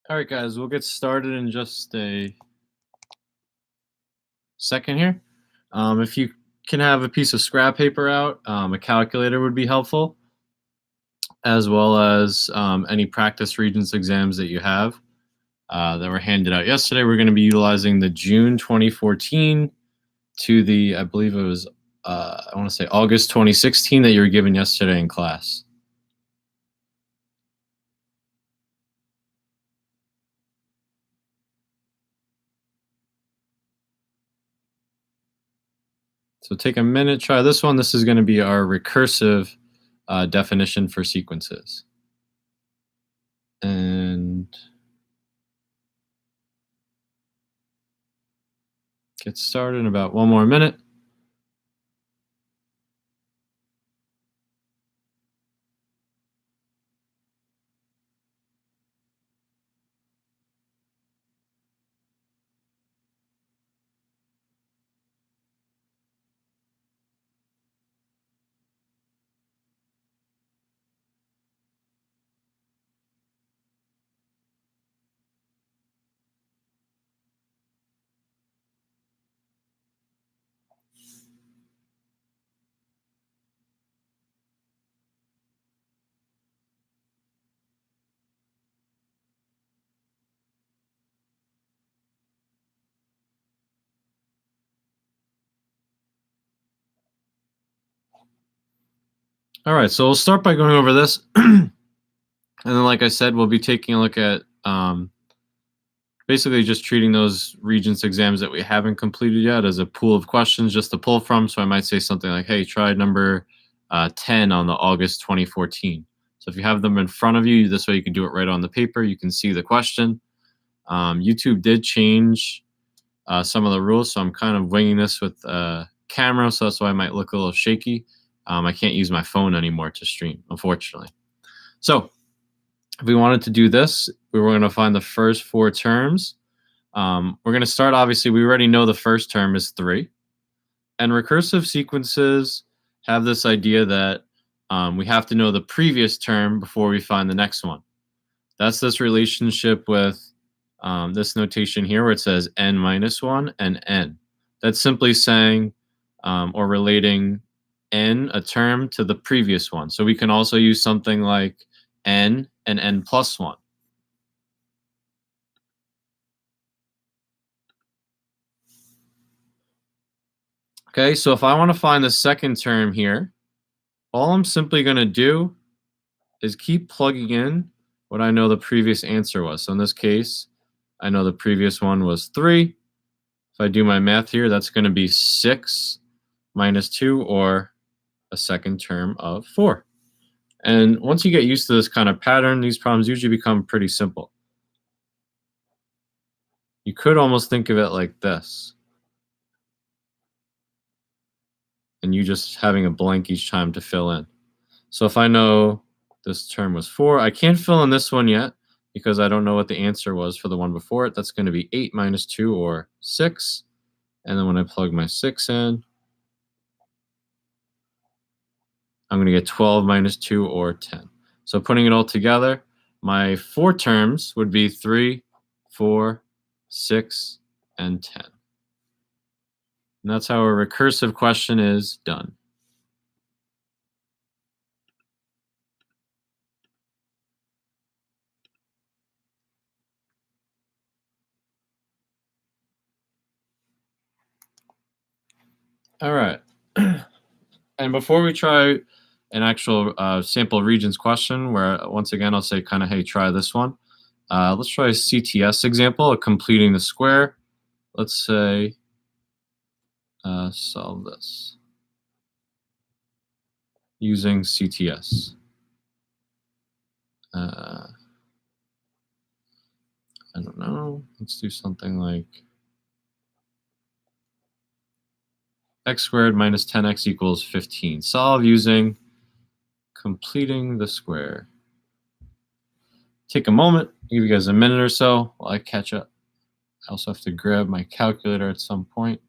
All right, guys, we'll get started in just a second here. If you can have a piece of scrap paper out, a calculator would be helpful, as well as any practice Regents exams that you have that were handed out yesterday. We're going to be utilizing the June 2014 to the, I believe it was, I want to say August 2016 that you were given yesterday in class. So take a minute, try this one. This is going to be our recursive definition for sequences. And get started in about 1 more minute. All right, so we'll start by going over this. And then, like I said, we'll be taking a look at basically just treating those Regents exams that we haven't completed yet as a pool of questions just to pull from. So I might say something like, hey, try number 10 on the August 2014. So if you have them in front of you, this way you can do it right on the paper. You can see the question. YouTube did change some of the rules, so I'm kind of winging this with camera, so that's why I might look a little shaky. I can't use my phone anymore to stream, unfortunately. So if we wanted to do this, we were going to find the first 4 terms. We're going to start, obviously, we already know the first term is 3. And recursive sequences have this idea that we have to know the previous term before we find the next one. That's this relationship with this notation here where it says n minus 1 and n. That's simply saying or relating n, a term, to the previous one. So we can also use something like n and n plus 1. Okay, so if I want to find the second term here, all I'm simply going to do is keep plugging in what I know the previous answer was. So in this case, I know the previous one was 3. If I do my math here, that's going to be 6 minus 2, or a second term of 4. And once you get used to this kind of pattern, these problems usually become pretty simple. You could almost think of it like this. And you just having a blank each time to fill in. So if I know this term was 4, I can't fill in this one yet because I don't know what the answer was for the one before it. That's going to be 8 minus 2, or 6. And then when I plug my 6 in, I'm going to get 12 minus 2, or 10. So putting it all together, my 4 terms would be 3, 4, 6, and 10. And that's how a recursive question is done. All right. And before we try an actual sample Regents question, where once again I'll say kind of, hey, try this one. Let's try a CTS example of completing the square. Let's say solve this using CTS. I don't know. Let's do something like x squared minus 10x equals 15. Solve using completing the square. Take a moment, give you guys a minute or so while I catch up. I also have to grab my calculator at some point.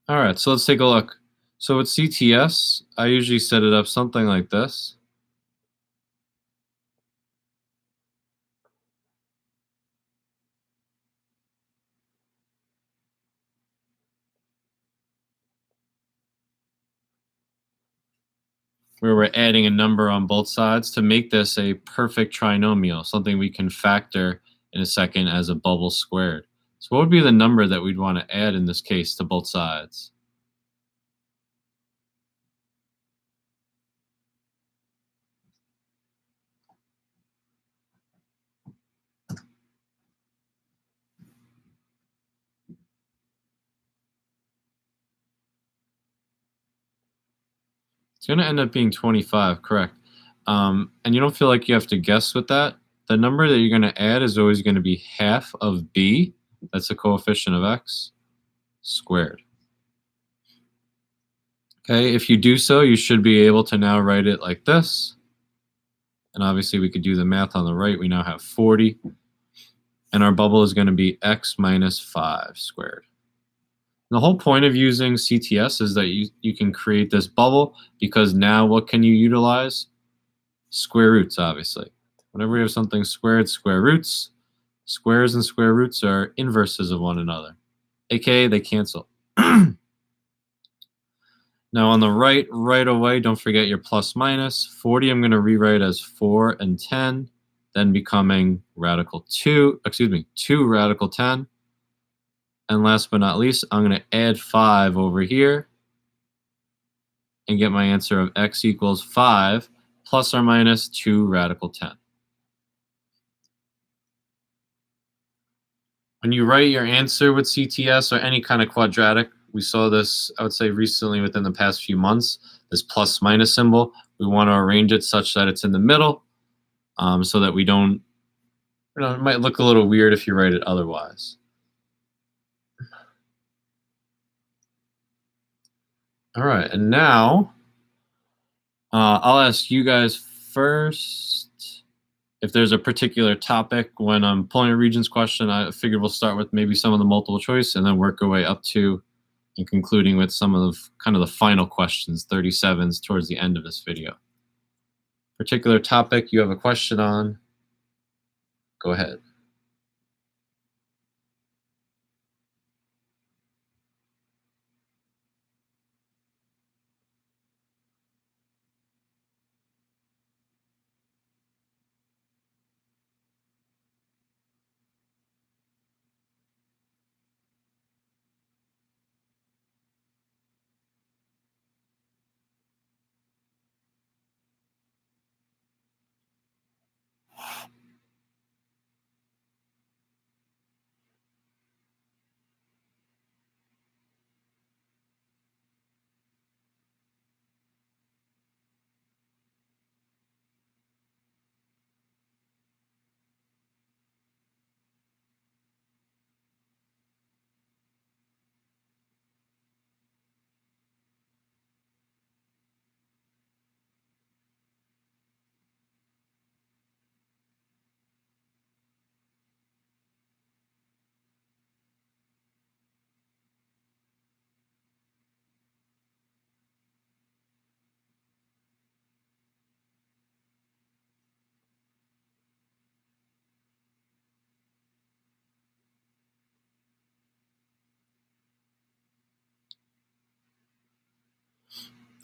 All right, so let's take a look. So with CTS, I usually set it up something like this. Where we're adding a number on both sides to make this a perfect trinomial, something we can factor in a second as a bubble squared. So what would be the number that we'd want to add in this case to both sides? It's going to end up being 25, correct. And you don't feel like you have to guess with that. The number that you're going to add is always going to be half of b, that's the coefficient of x, squared. Okay, if you do so, you should be able to now write it like this. And obviously we could do the math on the right. We now have 40. And our bubble is going to be x minus 5 squared. The whole point of using CTS is that you can create this bubble, because now what can you utilize? Square roots, obviously. Whenever we have something squared, square roots. Squares and square roots are inverses of one another, aka they cancel. Now on the right away, don't forget your plus minus. 40 I'm going to rewrite as 4 and 10, then becoming radical 2, 2 radical 10. And last but not least, I'm going to add 5 over here and get my answer of x equals 5 plus or minus 2 radical 10. When you write your answer with CTS or any kind of quadratic, we saw this, I would say, recently within the past few months, this plus minus symbol. We want to arrange it such that it's in the middle so that we don't, it might look a little weird if you write it otherwise. All right, and now I'll ask you guys first if there's a particular topic when I'm pulling a Regents question. I figured we'll start with maybe some of the multiple choice and then work our way up to and concluding with some of kind of the final questions, 37s, towards the end of this video. Particular topic you have a question on, go ahead.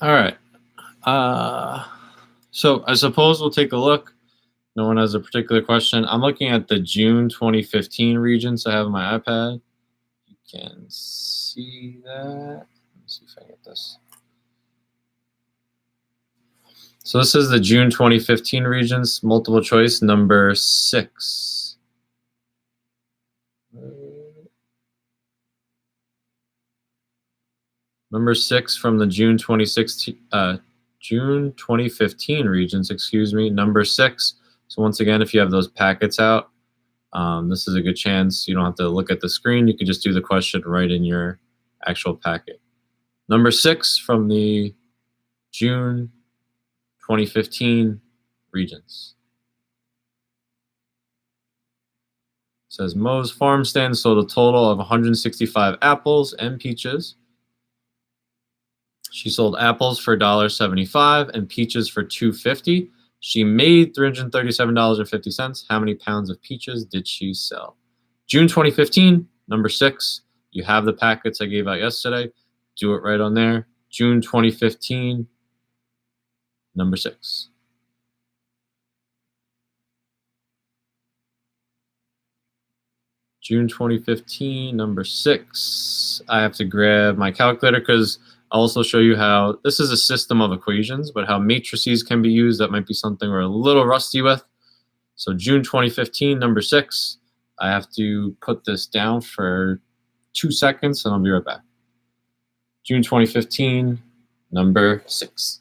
All right. So I suppose we'll take a look. No one has a particular question. I'm looking at the June 2015 Regents I have on my iPad. You can see that. Let me see if I get this. So this is the June 2015 Regents, multiple choice number 6. Number 6 from the June 2015 Regents, excuse me, number 6. So once again, if you have those packets out, this is a good chance. You don't have to look at the screen. You can just do the question right in your actual packet. Number 6 from the June 2015 Regents. It says Mo's farm stand sold a total of 165 apples and peaches. She sold apples for $1.75 and peaches for $2.50. She made $337.50. How many pounds of peaches did she sell? June 2015, number 6. You have the packets I gave out yesterday. Do it right on there. June 2015, number 6. June 2015, number 6. I have to grab my calculator because I'll also show you how this is a system of equations, but how matrices can be used. That might be something we're a little rusty with. So June 2015, number 6. I have to put this down for 2 seconds and I'll be right back. June 2015, number 6.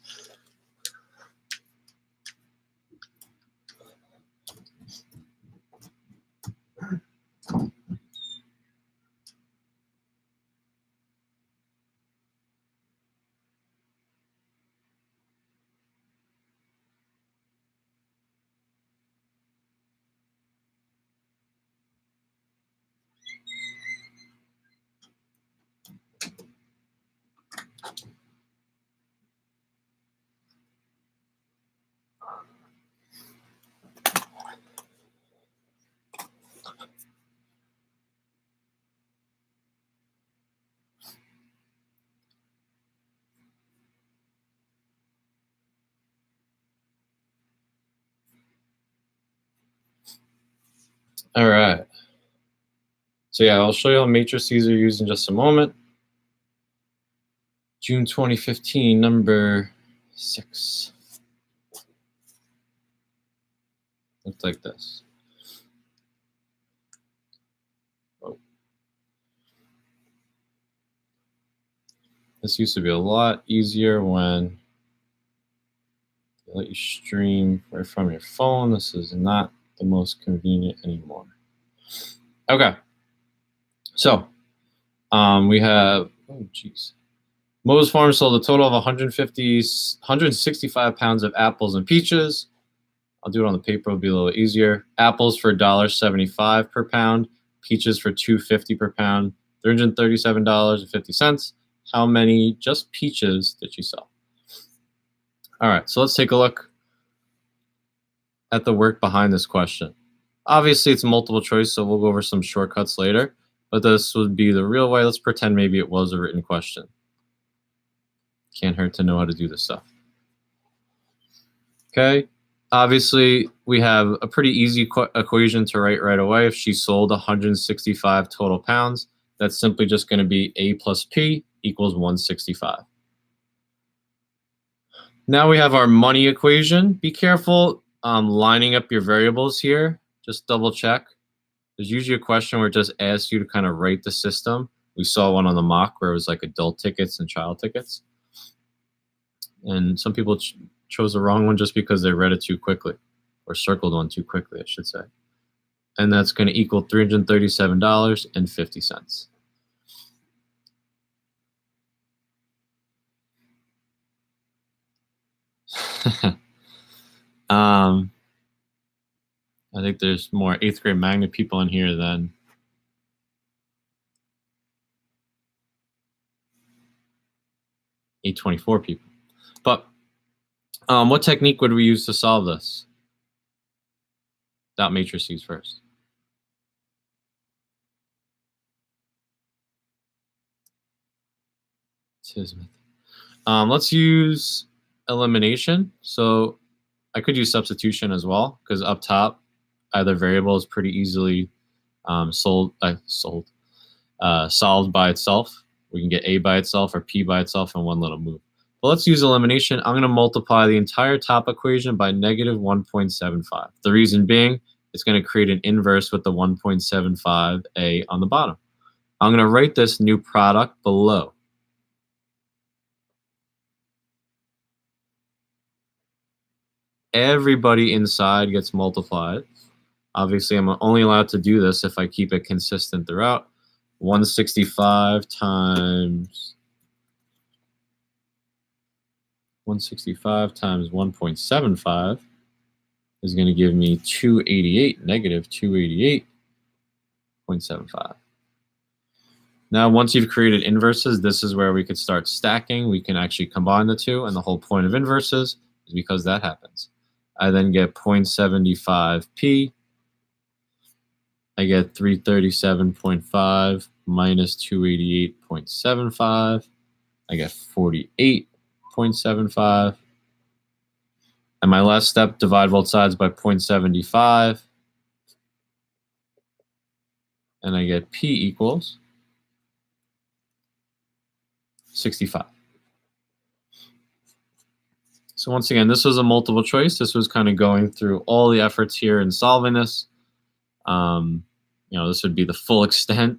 All right. So yeah, I'll show you how matrices are used in just a moment. June 2015, number 6. Looked like this. Oh. This used to be a lot easier when they let you stream right from your phone. This is not the most convenient anymore. Okay. So we have, oh geez. Moe's Farm sold a total of 165 pounds of apples and peaches. I'll do it on the paper, it'll be a little easier. Apples for $1.75 per pound, peaches for $2.50 per pound, $337.50. How many just peaches did you sell? All right, so let's take a look at the work behind this question. Obviously, it's multiple choice, so we'll go over some shortcuts later, but this would be the real way. Let's pretend maybe it was a written question. Can't hurt to know how to do this stuff. Okay, obviously, we have a pretty easy equation to write right away. If she sold 165 total pounds, that's simply just going to be A plus P equals 165. Now we have our money equation. Be careful lining up your variables here. Just double check. There's usually a question where it just asks you to kind of write the system. We saw one on the mock where it was like adult tickets and child tickets. And some people chose the wrong one just because they read it too quickly, or circled one too quickly, I should say. And that's going to equal $337.50. I think there's more 8th grade magnet people in here than A24 people. But what technique would we use to solve this? Dot matrices first. Let's use elimination. So I could use substitution as well, because up top, either variable is pretty easily solved by itself. We can get A by itself or P by itself in one little move. But let's use elimination. I'm going to multiply the entire top equation by negative 1.75. The reason being, it's going to create an inverse with the 1.75a on the bottom. I'm going to write this new product below. Everybody inside gets multiplied. Obviously, I'm only allowed to do this if I keep it consistent throughout. 165 times 1.75 is going to give me 288, negative 288.75. Now, once you've created inverses, this is where we could start stacking. We can actually combine the two, and the whole point of inverses is because that happens. I then get 0.75p. I get 337.5 minus 288.75. I get 48.75. And my last step, divide both sides by 0.75. And I get P equals 65. So once again, this was a multiple choice. This was kind of going through all the efforts here in solving this. This would be the full extent.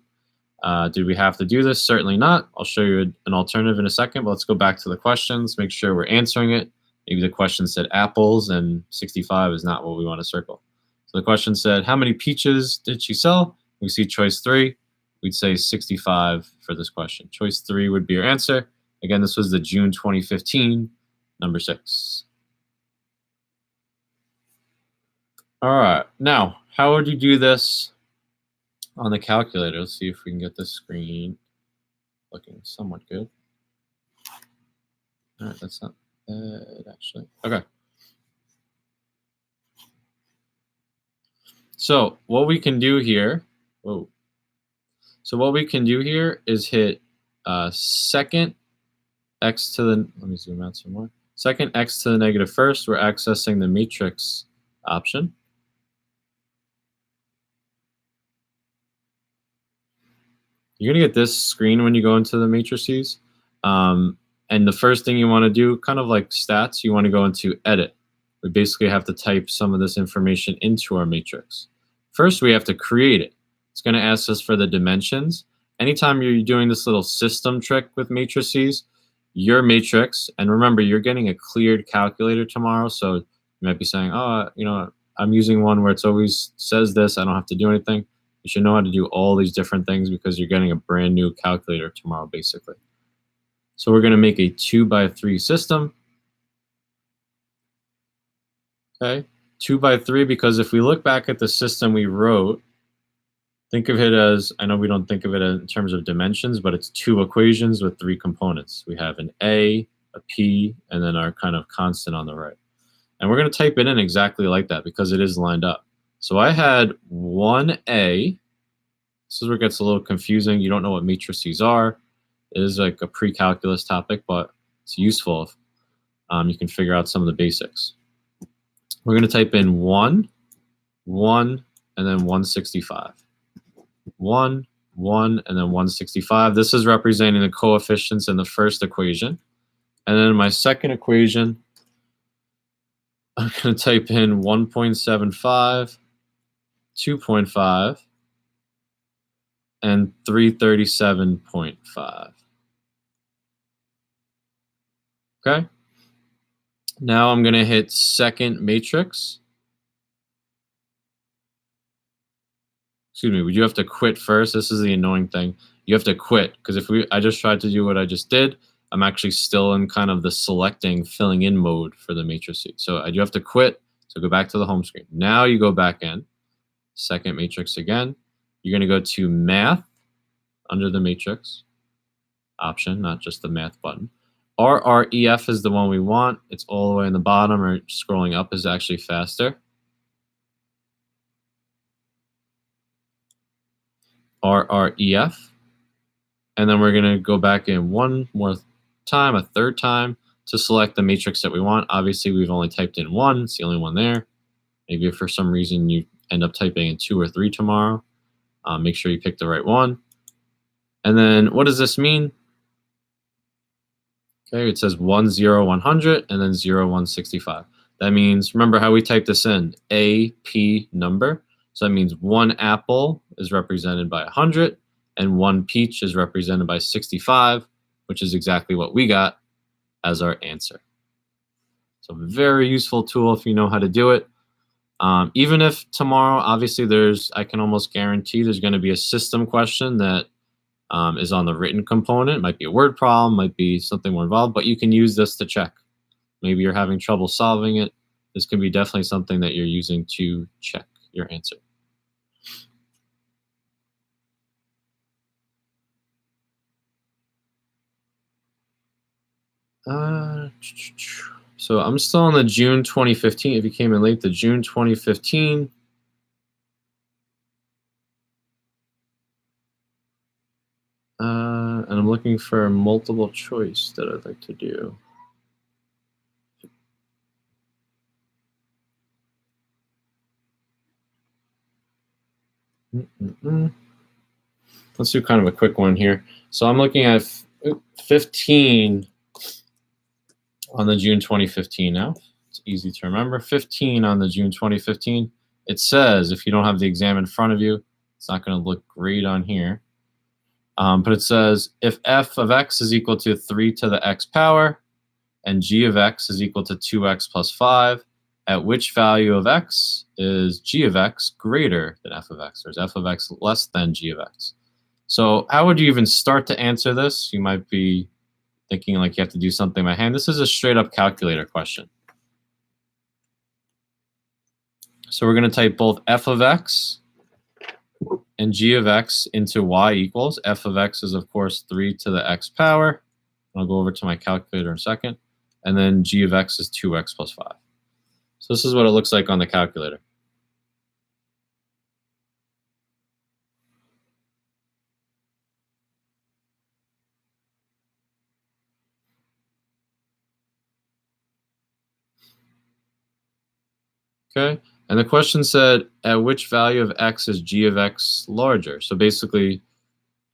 Did we have to do this? Certainly not. I'll show you an alternative in a second, but let's go back to the questions, make sure we're answering it. Maybe the question said apples and 65 is not what we want to circle. So the question said, how many peaches did she sell? We see choice 3. We'd say 65 for this question. Choice 3 would be your answer. Again, this was the June 2015, number 6. All right, now, how would you do this on the calculator? Let's see if we can get this screen looking somewhat good. All right, that's not bad, actually. Okay. So what we can do here, is hit second x to the, let me zoom out some more. Second x to the negative first, we're accessing the matrix option. you're going to get this screen when you go into the matrices. And the first thing you want to do, kind of like stats, you want to go into edit. We basically have to type some of this information into our matrix. First, we have to create it. It's going to ask us for the dimensions. Anytime you're doing this little system trick with matrices, your matrix, and remember, you're getting a cleared calculator tomorrow, so you might be saying, oh, I'm using one where it's always says this, I don't have to do anything. You should know how to do all these different things because you're getting a brand new calculator tomorrow, basically. So we're going to make a 2x3 system. Okay, 2x3, because if we look back at the system we wrote, think of it as, I know we don't think of it in terms of dimensions, but it's 2 equations with 3 components. We have an A, a P, and then our kind of constant on the right. And we're going to type it in exactly like that because it is lined up. So I had 1A. This is where it gets a little confusing. You don't know what matrices are. It is like a pre-calculus topic, but it's useful if you can figure out some of the basics. We're going to type in 1, 1, and then 165. 1, 1, and then 165. This is representing the coefficients in the first equation. And then in my second equation, I'm going to type in 1.75, 2.5, and 337.5. Okay? Now I'm going to hit second matrix. Excuse me, would you have to quit first? This is the annoying thing. You have to quit, because I just tried to do what I just did, I'm actually still in kind of the selecting, filling in mode for the matrix. So I do have to quit, so go back to the home screen. Now you go back in, second matrix again. You're going to go to math under the matrix option, not just the math button. RREF is the one we want. It's all the way in the bottom, or scrolling up is actually faster. RREF. And then we're going to go back in one more time, a third time, to select the matrix that we want. Obviously, we've only typed in 1. It's the only one there. Maybe if for some reason you end up typing in 2 or 3 tomorrow, make sure you pick the right one. And then what does this mean? Okay, it says 1, 0, 100, and then 0, 165. That means, remember how we typed this in, A, P, number. So that means 1 apple is represented by 100, and 1 peach is represented by 65, which is exactly what we got as our answer. So very useful tool if you know how to do it. Even if tomorrow, obviously I can almost guarantee there's going to be a system question that is on the written component. It might be a word problem, might be something more involved, but you can use this to check. Maybe you're having trouble solving it. This can be definitely something that you're using to check your answer. So I'm still on the June 2015. If you came in late, the June 2015. And I'm looking for a multiple choice that I'd like to do. Let's do kind of a quick one here. So I'm looking at 15 on the June 2015 now. It's easy to remember. 15 on the June 2015. It says, if you don't have the exam in front of you, it's not going to look great on here. But it says, if f of x is equal to 3 to the x power, and g of x is equal to 2x plus 5, at which value of x is g of x greater than f of x? Or is f of x less than g of x? So how would you even start to answer this? You might be thinking like you have to do something by hand. This is a straight up calculator question. So we're going to type both f of x and g of x into y equals. F of x is, of course, 3 to the x power. I'll go over to my calculator in a second. And then g of x is 2x plus 5. So this is what it looks like on the calculator. Okay, and the question said, at which value of x is g of x larger? So basically,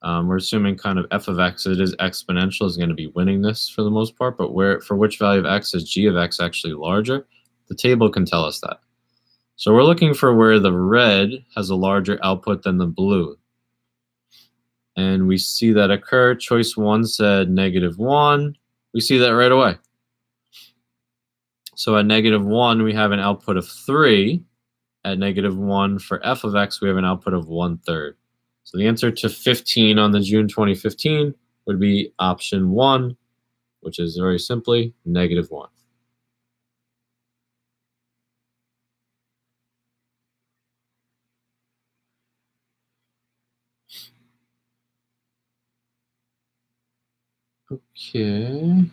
We're assuming kind of f of x, it is exponential, is going to be winning this for the most part, but for which value of x is g of x actually larger? The table can tell us that. So we're looking for where the red has a larger output than the blue. And we see that occur. Choice 1 said -1. We see that right away. So at -1, we have an output of 3. At -1 for f of x, we have an output of 1/3. So the answer to 15 on the June 2015 would be option 1, which is very simply -1. Okay.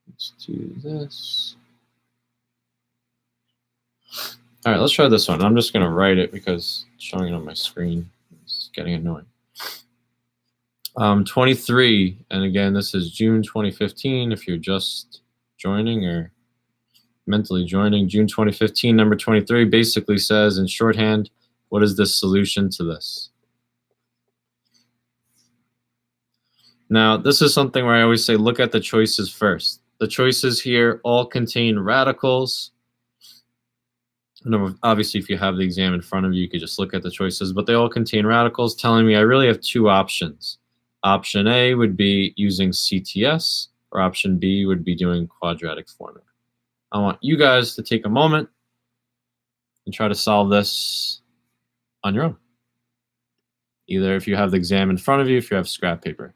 Let's do this. All right, let's try this one. I'm just going to write it because showing it on my screen is getting annoying. 23, and again, this is June 2015. If you're just joining or mentally joining, June 2015, number 23 basically says in shorthand, what is the solution to this? Now, this is something where I always say, look at the choices first. The choices here all contain radicals. Obviously, if you have the exam in front of you, you could just look at the choices, but they all contain radicals, telling me I really have two options. Option A would be using CTS, or option B would be doing quadratic formula. I want you guys to take a moment and try to solve this on your own. Either if you have the exam in front of you, if you have scrap paper.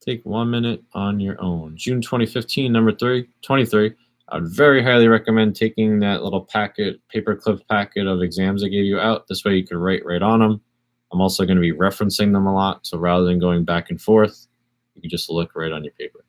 Take 1 minute on your own. June 2015, number 23. I would very highly recommend taking that little packet, paperclip packet of exams I gave you out. This way you can write right on them. I'm also going to be referencing them a lot. So rather than going back and forth, you can just look right on your paper.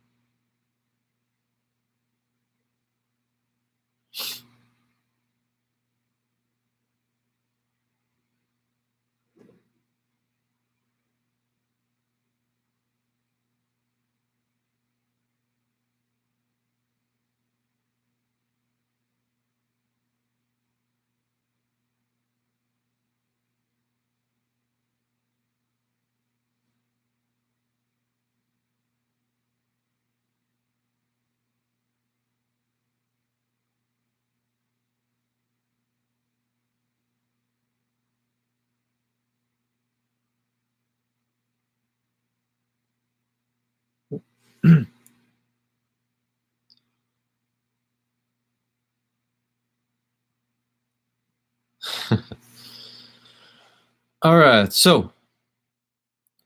All right, so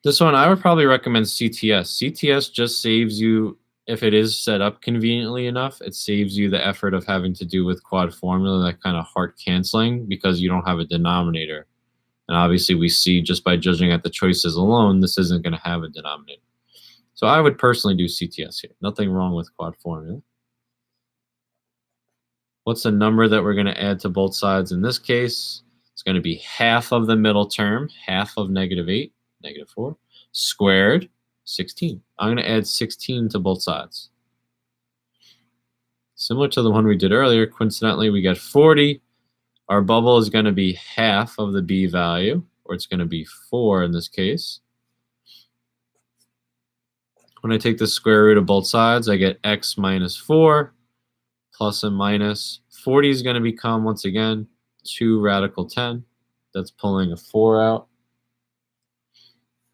this one I would probably recommend CTS. CTS just saves you, if it is set up conveniently enough, it saves you the effort of having to do with quad formula, that kind of heart canceling, because you don't have a denominator. And obviously we see just by judging at the choices alone, this isn't going to have a denominator. So I would personally do CTS here. Nothing wrong with quad formula. What's the number that we're going to add to both sides in this case? It's going to be half of the middle term, half of -8, -4, squared, 16. I'm going to add 16 to both sides. Similar to the one we did earlier, coincidentally, we got 40. Our bubble is going to be half of the b value, or it's going to be 4 in this case. When I take the square root of both sides, I get x minus 4, plus and minus. 40 is going to become, once again, 2 radical 10. That's pulling a 4 out.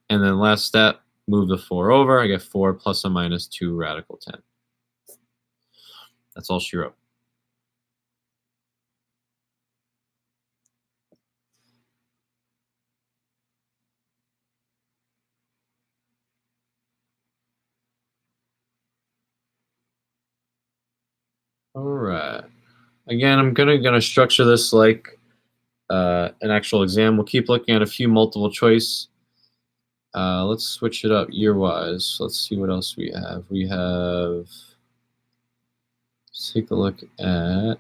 And then last step, move the 4 over. I get 4 plus and minus 2 radical 10. That's all she wrote. All right. Again, I'm gonna structure this like an actual exam. We'll keep looking at a few multiple choice. Let's switch it up year-wise. Let's see what else we have. We have, let's take a look at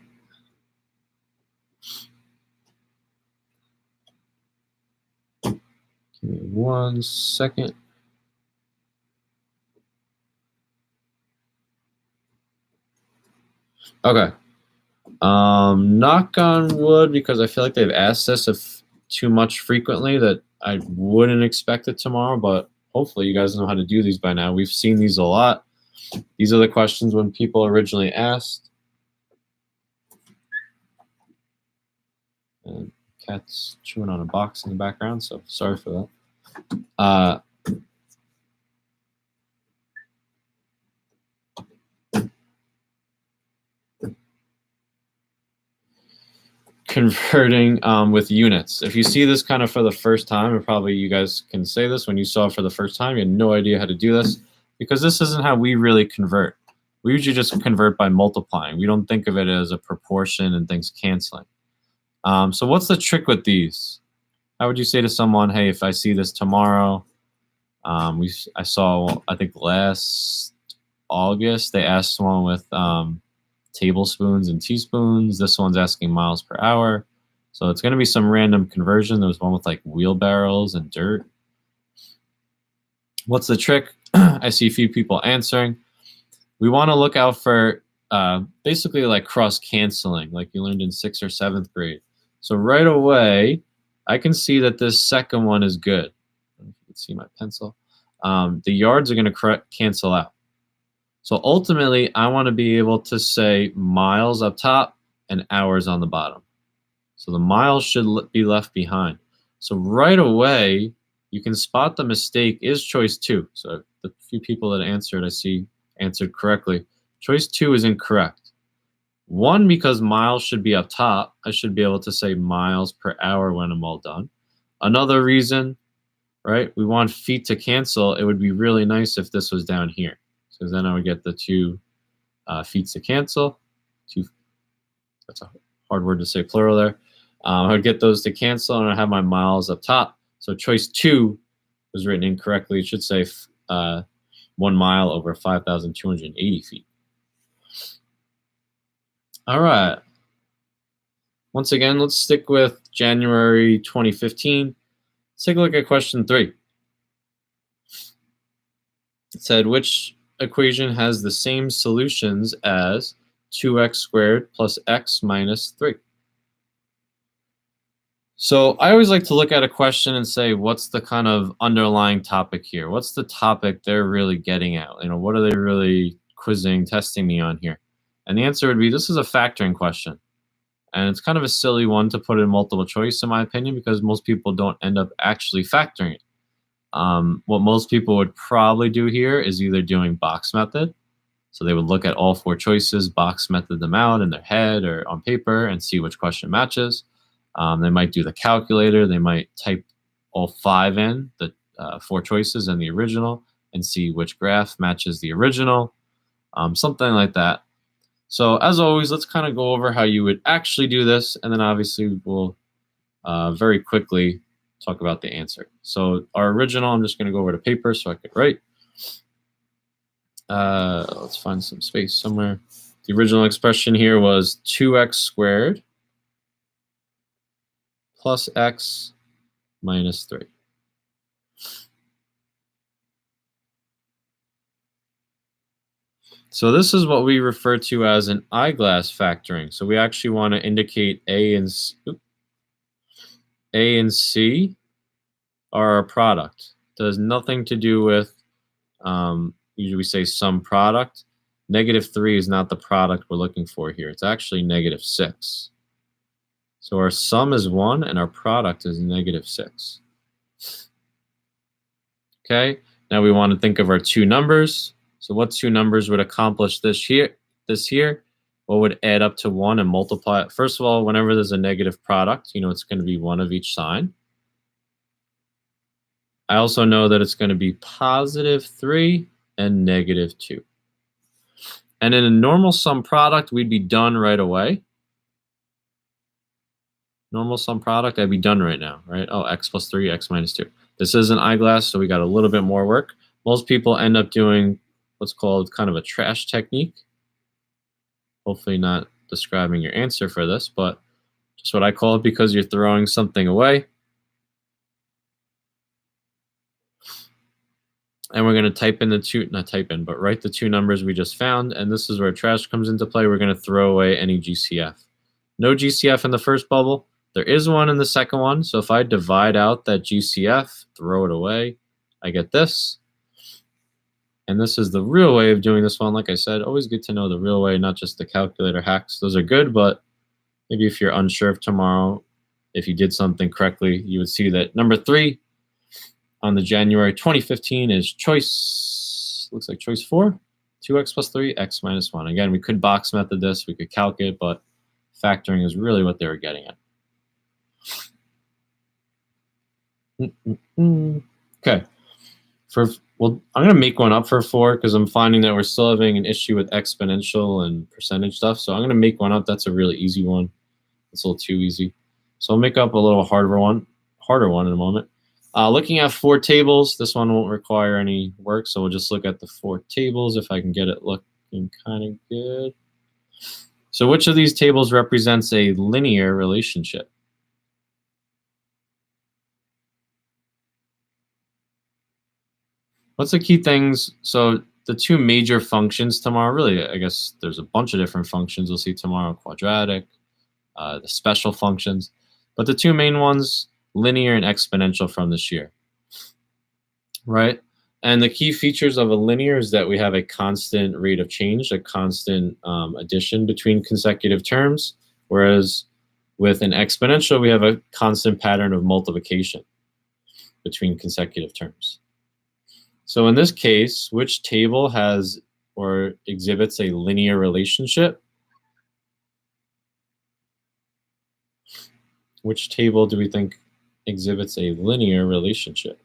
Give me 1 second. Okay. Knock on wood, because I feel like they've asked this too much frequently that I wouldn't expect it tomorrow, but hopefully you guys know how to do these by now. We've seen these a lot. These are the questions when people originally asked. And cat's chewing on a box in the background, so sorry for that. Converting with units. If you see this kind of for the first time, and probably you guys can say this when you saw it for the first time, you had no idea how to do this, because this isn't how we really convert. We usually just convert by multiplying. We don't think of it as a proportion and things canceling. So what's the trick with these? How would you say to someone, hey, if I see this tomorrow, I saw, I think last August, they asked someone with tablespoons and teaspoons. This one's asking miles per hour. So it's going to be some random conversion. There was one with like wheelbarrows and dirt. What's the trick? I see a few people answering. We want to look out for basically like cross-canceling, like you learned in 6th or 7th grade. So right away, I can see that this second one is good. I don't know if you can see my pencil. The yards are going to cancel out. So ultimately, I want to be able to say miles up top and hours on the bottom. So the miles should be left behind. So right away, you can spot the mistake is choice 2. So the few people that answered, I see answered correctly. Choice 2 is incorrect. 1, because miles should be up top. I should be able to say miles per hour when I'm all done. Another reason, right, we want feet to cancel. It would be really nice if this was down here. So then I would get the 2 feet to cancel. That's a hard word to say plural there. I would get those to cancel, and I have my miles up top. So choice 2 was written incorrectly. It should say 1 mile over 5,280 feet. All right. Once again, let's stick with January 2015. Let's take a look at question 3. It said, which equation has the same solutions as 2x squared plus x minus 3? So I always like to look at a question and say, what's the kind of underlying topic here? What's the topic they're really getting at? You know, what are they really quizzing, testing me on here? And the answer would be, this is a factoring question. And it's kind of a silly one to put in multiple choice, in my opinion, because most people don't end up actually factoring it. What most people would probably do here is either doing box method. So they would look at all 4 choices, box method them out in their head or on paper and see which question matches. They might do the calculator. They might type all 5 in, the 4 choices and the original, and see which graph matches the original, something like that. So as always, let's kind of go over how you would actually do this, and then obviously we'll very quickly talk about the answer. So our original, I'm just going to go over to paper so I could write. Let's find some space somewhere. The original expression here was 2x squared plus x minus 3. So this is what we refer to as an eyeglass factoring. So we actually want to indicate A and C are a product. It has nothing to do with, usually we say some product. -3 is not the product we're looking for here. It's actually -6. So our sum is 1 and our product is -6. Okay, now we want to think of our 2 numbers. So what 2 numbers would accomplish this here? What would add up to 1 and multiply it? First of all, whenever there's a negative product, you know it's going to be 1 of each sign. I also know that it's going to be +3 and -2. And in a normal sum product, we'd be done right away. Normal sum product, I'd be done right now, right? Oh, x plus 3, x minus 2. This is an eyeglass, so we got a little bit more work. Most people end up doing what's called kind of a trash technique. Hopefully not describing your answer for this, but just what I call it, because you're throwing something away. and we're going to type in the two, not type in, but write the two numbers we just found, and this is where trash comes into play. We're going to throw away any GCF. No GCF in the first bubble. There is one in the second one, so if I divide out that GCF, throw it away, I get this. And this is the real way of doing this one. Like I said, always good to know the real way, not just the calculator hacks. Those are good, but maybe if you're unsure of tomorrow, if you did something correctly, you would see that number 3 on the January 2015 is choice, looks like choice 4, 2x plus 3, x minus 1. Again, we could box method this, we could calc it, but factoring is really what they were getting at. Okay. Well, I'm going to make one up for 4 because I'm finding that we're still having an issue with exponential and percentage stuff. So I'm going to make one up. That's a really easy one. It's a little too easy. So I'll make up a little harder one in a moment. Looking at 4 tables, this one won't require any work. So we'll just look at the 4 tables if I can get it looking kind of good. So which of these tables represents a linear relationship? What's the key things? So the 2 major functions tomorrow, really, I guess there's a bunch of different functions we'll see tomorrow, quadratic, the special functions. But the 2 main ones, linear and exponential from this year, right? And the key features of a linear is that we have a constant rate of change, a constant addition between consecutive terms, whereas with an exponential, we have a constant pattern of multiplication between consecutive terms. So in this case, which table has or exhibits a linear relationship? Which table do we think exhibits a linear relationship?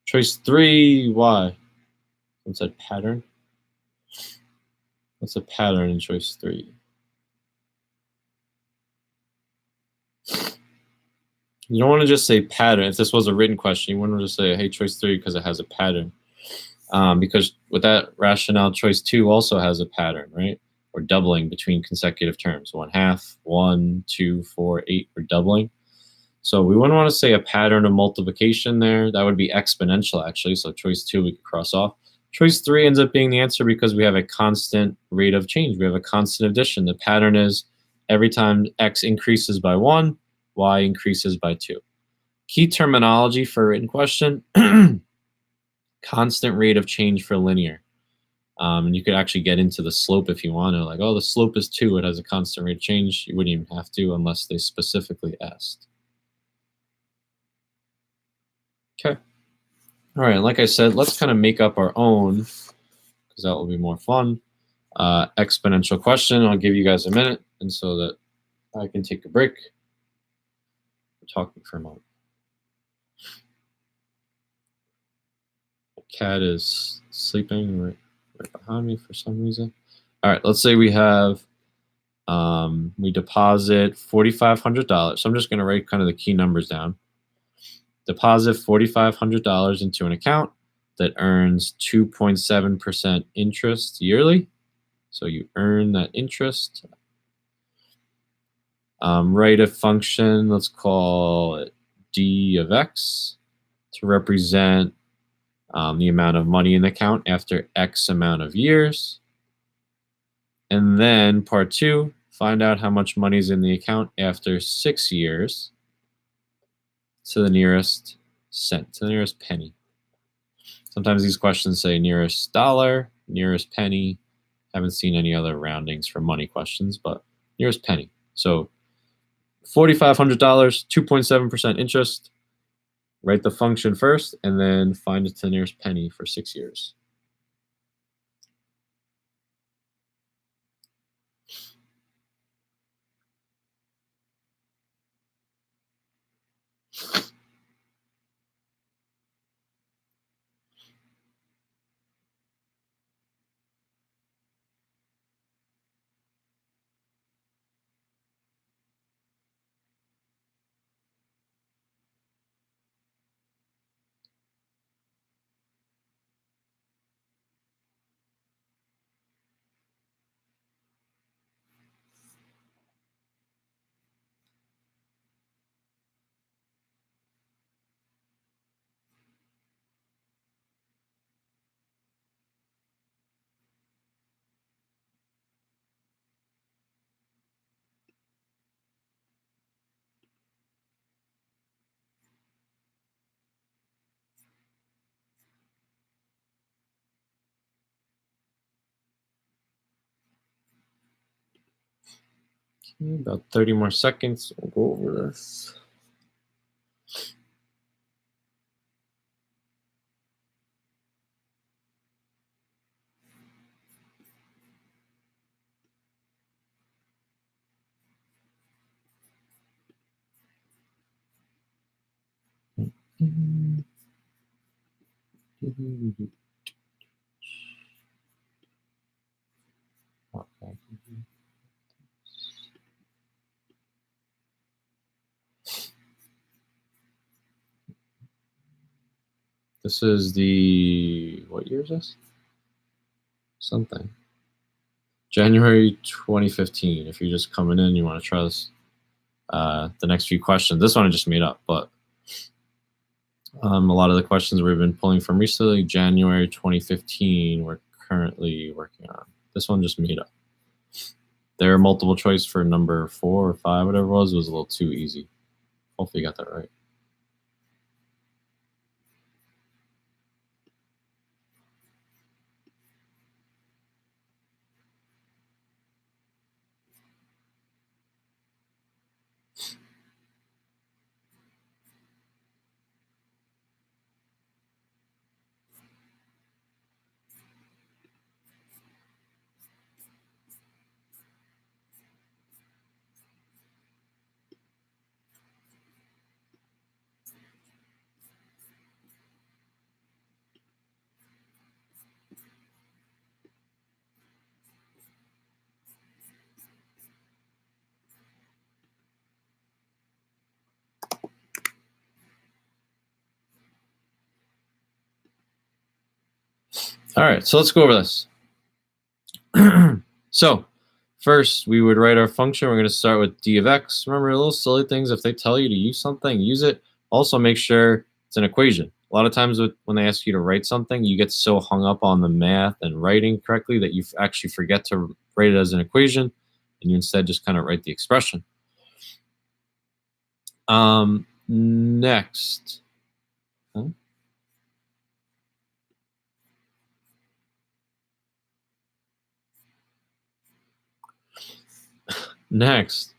Choice 3, why? What's that pattern? What's a pattern in choice 3? You don't want to just say pattern. If this was a written question, you wouldn't just say, hey, choice 3 because it has a pattern. Because with that rationale, choice 2 also has a pattern, right? We're doubling between consecutive terms. 1/2, 1, 2, 4, 8, we're doubling. So we wouldn't want to say a pattern of multiplication there. That would be exponential, actually. So choice 2 we could cross off. Choice 3 ends up being the answer because we have a constant rate of change. We have a constant addition. The pattern is every time x increases by 1, y increases by 2. Key terminology for a written question, constant rate of change for linear. And you could actually get into the slope if you want to, like, oh, the slope is 2, it has a constant rate of change. You wouldn't even have to unless they specifically asked. Okay. All right, like I said, let's kind of make up our own because that will be more fun. Exponential question. I'll give you guys a minute and so that I can take a break. We're talking for a moment. The cat is sleeping right behind me for some reason. All right, let's say we have, we deposit $4,500. So I'm just going to write kind of the key numbers down. Deposit $4,500 into an account that earns 2.7% interest yearly. So you earn that interest. Write a function, let's call it d of x, to represent the amount of money in the account after x amount of years. And then part 2, find out how much money is in the account after 6 years to the nearest cent, to the nearest penny. Sometimes these questions say nearest dollar, nearest penny. Haven't seen any other roundings for money questions, but nearest penny. So $4,500, 2.7% interest. Write the function first, and then find it to the nearest penny for 6 years. About 30 more seconds. We'll go over this. Okay. This is the, what year is this? Something. January 2015. If you're just coming in, you want to try this, the next few questions. This one I just made up, but a lot of the questions we've been pulling from recently, January 2015, we're currently working on. This one just made up. Their multiple choice for number 4 or 5, whatever it was a little too easy. Hopefully you got that right. All right, so let's go over this. So first, we would write our function. We're going to start with d of x. Remember, little silly things. If they tell you to use something, use it. Also, make sure it's an equation. A lot of times when they ask you to write something, you get so hung up on the math and writing correctly that you actually forget to write it as an equation, and you instead just kind of write the expression. Next. Next,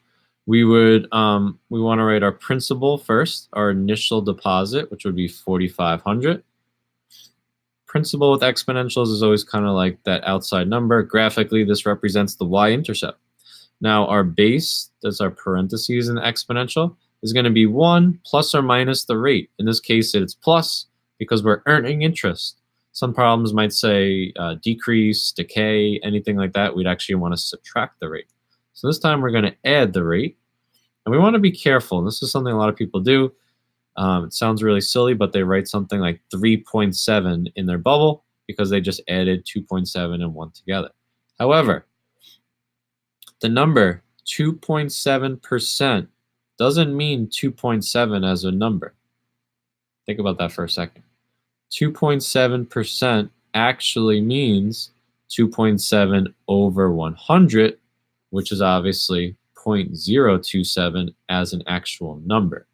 we would we want to write our principal first, our initial deposit, which would be 4,500. Principal with exponentials is always kind of like that outside number. Graphically, this represents the y-intercept. Now, our base, that's our parentheses in the exponential, is going to be 1 plus or minus the rate. In this case, it's plus because we're earning interest. Some problems might say decrease, decay, anything like that. We'd actually want to subtract the rate. So this time we're going to add the rate. And we want to be careful. And this is something a lot of people do. It sounds really silly, but they write something like 3.7 in their bubble because they just added 2.7 and 1 together. However, the number 2.7% doesn't mean 2.7 as a number. Think about that for a second. 2.7% actually means 2.7 over 100, which is obviously 0.027 as an actual number.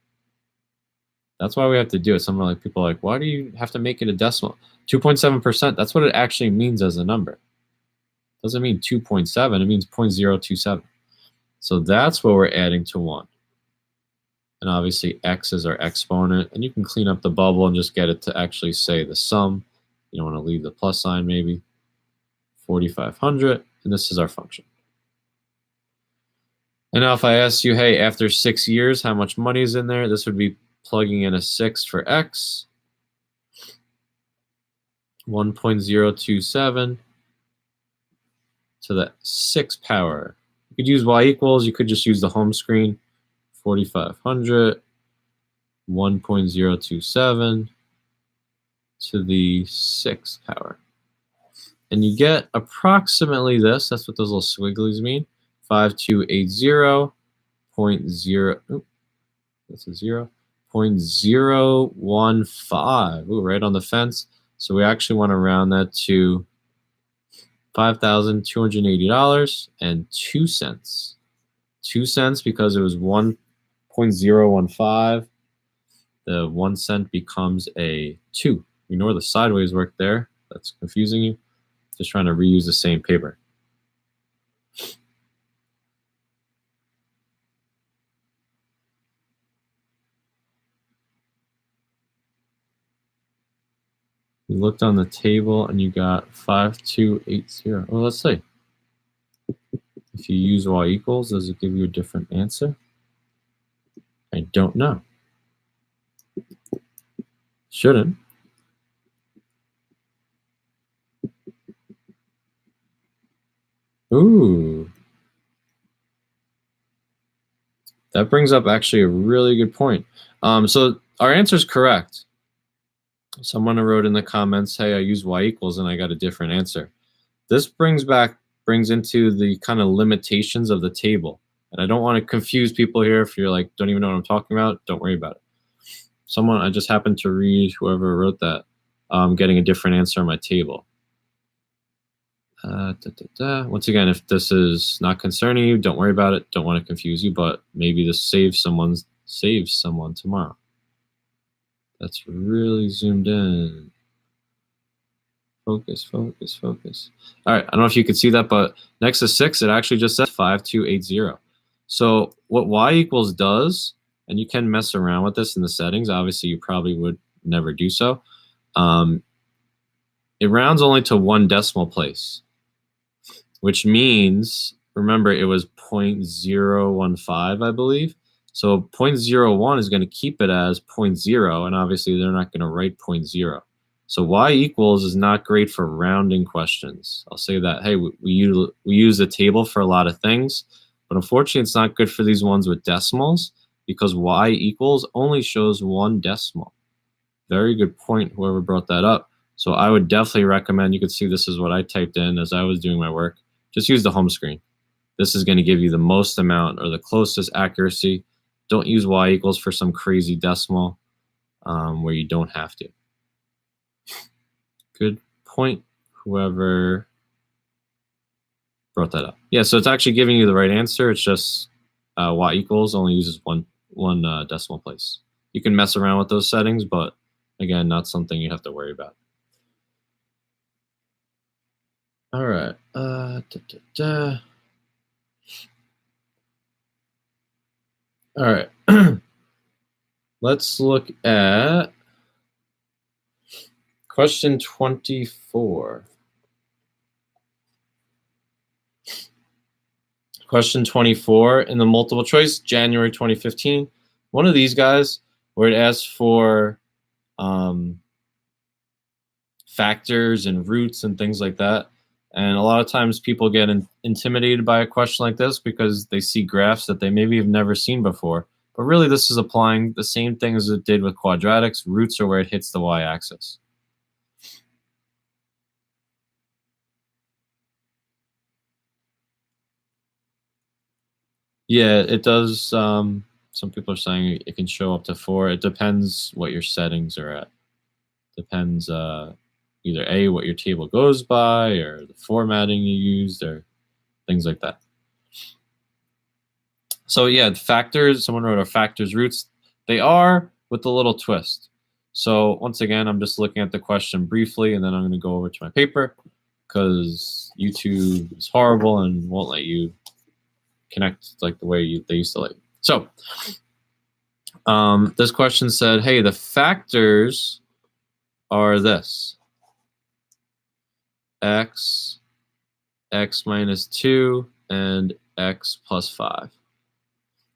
That's why we have to do it. Some like people are like, why do you have to make it a decimal? 2.7%, that's what it actually means as a number. It doesn't mean 2.7, it means 0.027. So that's what we're adding to 1. And obviously x is our exponent. And you can clean up the bubble and just get it to actually say the sum. You don't want to leave the plus sign maybe. 4,500, and this is our function. And now if I ask you, hey, after 6 years, how much money is in there? This would be plugging in a 6 for x. 1.027 to the 6th power. You could use y equals. You could just use the home screen. 4,500, 1.027 to the 6th power. And you get approximately this. That's what those little swigglies mean. 5280.0. That's a 0.015. Ooh, right on the fence. So we actually want to round that to $5,280.02. 2 cents because it was 1.015. The 1 cent becomes a 2. Ignore the sideways work there. That's confusing you. Just trying to reuse the same paper. You looked on the table and you got 5280. Well, let's see. If you use y equals, does it give you a different answer? I don't know. Shouldn't. Ooh. That brings up actually a really good point. So our answer is correct. Someone wrote in the comments, hey, I used y equals and I got a different answer. This brings into the kind of limitations of the table. And I don't want to confuse people here. If you're like, don't even know what I'm talking about, don't worry about it. I just happened to read whoever wrote that, getting a different answer on my table. Once again, if this is not concerning you, don't worry about it. Don't want to confuse you, but maybe this saves someone tomorrow. That's really zoomed in. Focus. All right, I don't know if you could see that, but next to 6, it actually just says 5280. So what y equals does, and you can mess around with this in the settings. Obviously, you probably would never do so. It rounds only to 1 decimal place, which means, remember, it was 0.015, I believe. So 0.01 is going to keep it as 0.0, and obviously they're not going to write 0.0. So y equals is not great for rounding questions. I'll say that. Hey, we use the table for a lot of things, but unfortunately it's not good for these ones with decimals because y equals only shows 1 decimal. Very good point, whoever brought that up. So I would definitely recommend, you could see this is what I typed in as I was doing my work. Just use the home screen. This is going to give you the most amount or the closest accuracy. Don't use y equals for some crazy decimal where you don't have to. Good point, whoever brought that up. Yeah, so it's actually giving you the right answer. It's just y equals only uses one decimal place. You can mess around with those settings, but again, not something you have to worry about. All right. All right. Let's look at question 24. Question 24 in the multiple choice, January 2015. One of these guys where it asks for factors and roots and things like that. And a lot of times people get intimidated by a question like this because they see graphs that they maybe have never seen before. But really, this is applying the same thing as it did with quadratics. Roots are where it hits the y-axis. Yeah, it does. Some people are saying it can show up to 4. It depends what your settings are at. Depends either A, what your table goes by, or the formatting you used, or things like that. So yeah, factors, someone wrote our factors roots. They are with a little twist. So once again, I'm just looking at the question briefly, and then I'm going to go over to my paper because YouTube is horrible and won't let you connect like the way they used to let you. So this question said, hey, the factors are this. X minus 2, and x plus 5.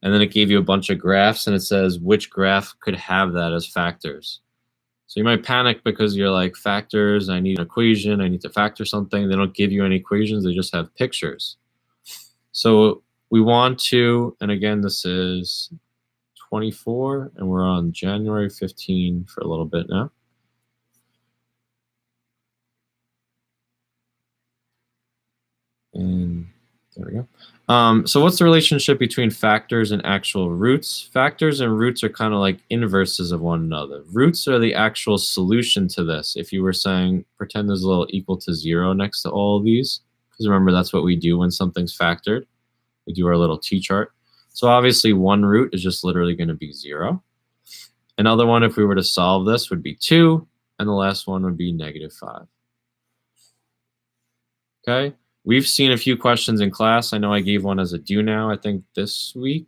And then it gave you a bunch of graphs, and it says which graph could have that as factors. So you might panic because you're like, factors, I need an equation, I need to factor something. They don't give you any equations, they just have pictures. So we want to, and again, this is 24, and we're on January 15 for a little bit now. And there we go. So what's the relationship between factors and actual roots? Factors and roots are kind of like inverses of one another. Roots are the actual solution to this. If you were saying, pretend there's a little equal to 0 next to all of these, because remember, that's what we do when something's factored. We do our little t-chart. So obviously one root is just literally going to be 0. Another one, if we were to solve this, would be 2, and the last one would be -5. Okay. We've seen a few questions in class. I know I gave one as a do now, I think this week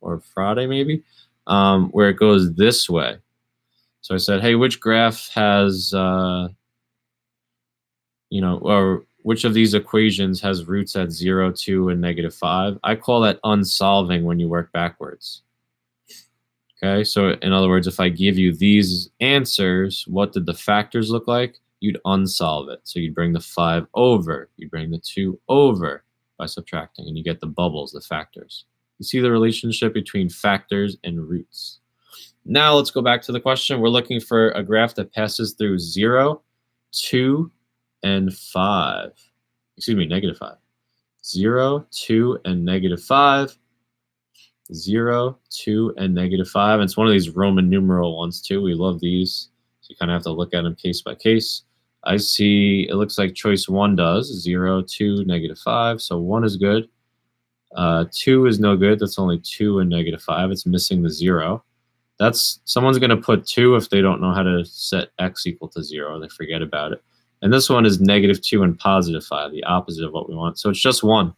or Friday maybe, where it goes this way. So I said, hey, which graph has, or which of these equations has roots at 0, 2, and -5? I call that unsolving when you work backwards. Okay, so in other words, if I give you these answers, what did the factors look like? You'd unsolve it. So you'd bring the 5 over, you'd bring the 2 over by subtracting, and you get the bubbles, the factors. You see the relationship between factors and roots. Now let's go back to the question. We're looking for a graph that passes through 0, 2, and 5. Excuse me, -5. 0, 2, and -5. 0, 2, and -5. And it's one of these Roman numeral ones too. We love these. So you kind of have to look at them case by case. I see it looks like choice 1 does 0, 2, -5. So 1 is good. 2 is no good. That's only 2 and -5. It's missing the 0. Someone's going to put 2 if they don't know how to set x equal to 0. They forget about it. And this one is -2 and +5, the opposite of what we want. So it's just 1.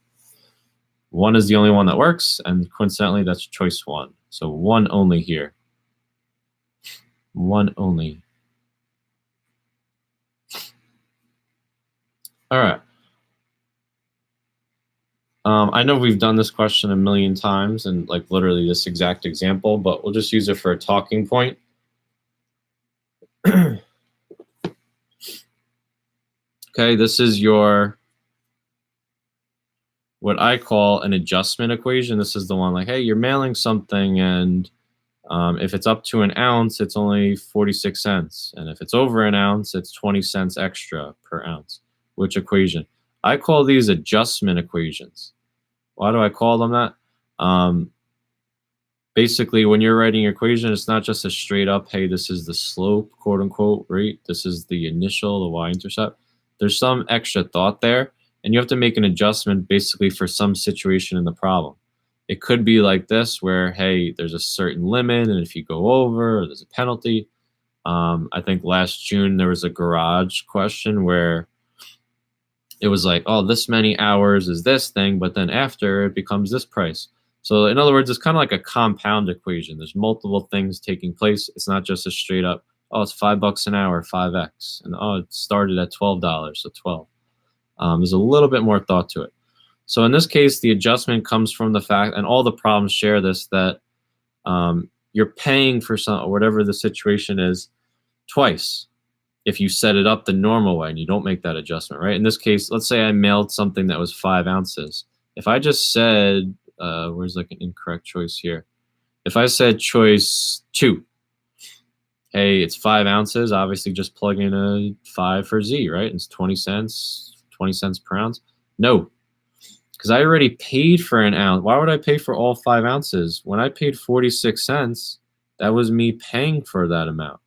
1 is the only one that works, and coincidentally, that's choice 1. So 1 only here. 1 only. All right. I know we've done this question a million times and like literally this exact example, but we'll just use it for a talking point. Okay, this is your, what I call an adjustment equation. This is the one like, hey, you're mailing something and if it's up to an ounce, it's only 46 cents. And if it's over an ounce, it's 20 cents extra per ounce. Which equation? I call these adjustment equations. Why do I call them that? Basically, when you're writing your equation, it's not just a straight up, hey, this is the slope, quote unquote, right? This is the initial, the y-intercept. There's some extra thought there, and you have to make an adjustment basically for some situation in the problem. It could be like this, where, hey, there's a certain limit, and if you go over, there's a penalty. I think last June there was a garage question where it was like, oh, this many hours is this thing, but then after it becomes this price. So in other words, it's kind of like a compound equation. There's multiple things taking place. It's not just a straight up, oh, it's $5 an hour, 5x. And oh, it started at $12, so 12. There's a little bit more thought to it. So in this case, the adjustment comes from the fact, and all the problems share this, that you're paying for some, whatever the situation is, twice. If you set it up the normal way and you don't make that adjustment, right? In this case, let's say I mailed something that was 5 ounces. If I just said, where's like an incorrect choice here? If I said choice 2, hey, it's 5 ounces, obviously just plug in a 5 for Z, right? It's 20 cents per ounce. No, because I already paid for an ounce. Why would I pay for all 5 ounces? When I paid 46 cents, that was me paying for that amount.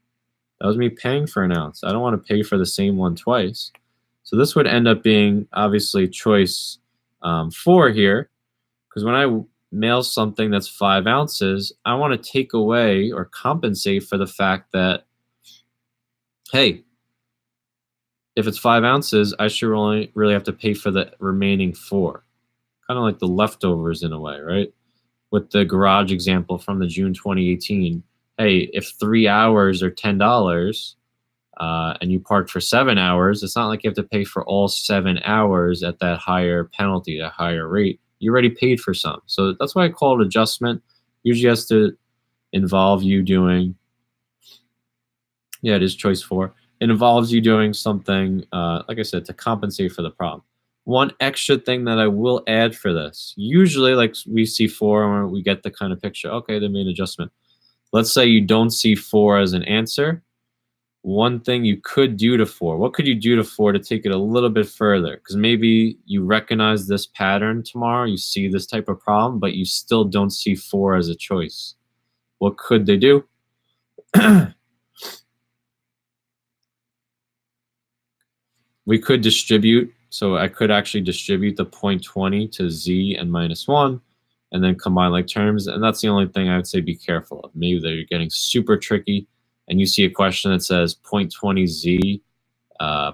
That was me paying for an ounce. I don't want to pay for the same one twice. So this would end up being obviously choice 4 here, because when I mail something that's 5 ounces, I want to take away or compensate for the fact that, hey, if it's 5 ounces, I should only really have to pay for the remaining 4. Kind of like the leftovers in a way, right? With the garage example from the June 2018, hey, if 3 hours are $10 and you park for 7 hours, it's not like you have to pay for all 7 hours at that higher penalty, that higher rate. You already paid for some. So that's why I call it adjustment. Usually has to involve you doing, yeah, it is choice 4. It involves you doing something, like I said, to compensate for the problem. One extra thing that I will add for this, usually like we see 4 and we get the kind of picture, okay, they made an adjustment. Let's say you don't see 4 as an answer. One thing you could do to 4, what could you do to 4 to take it a little bit further? Because maybe you recognize this pattern tomorrow, you see this type of problem, but you still don't see 4 as a choice. What could they do? We could distribute. So I could actually distribute the 0.20 to Z and -1 and then combine like terms. And that's the only thing I would say be careful of. Maybe they're getting super tricky and you see a question that says 0.20 Z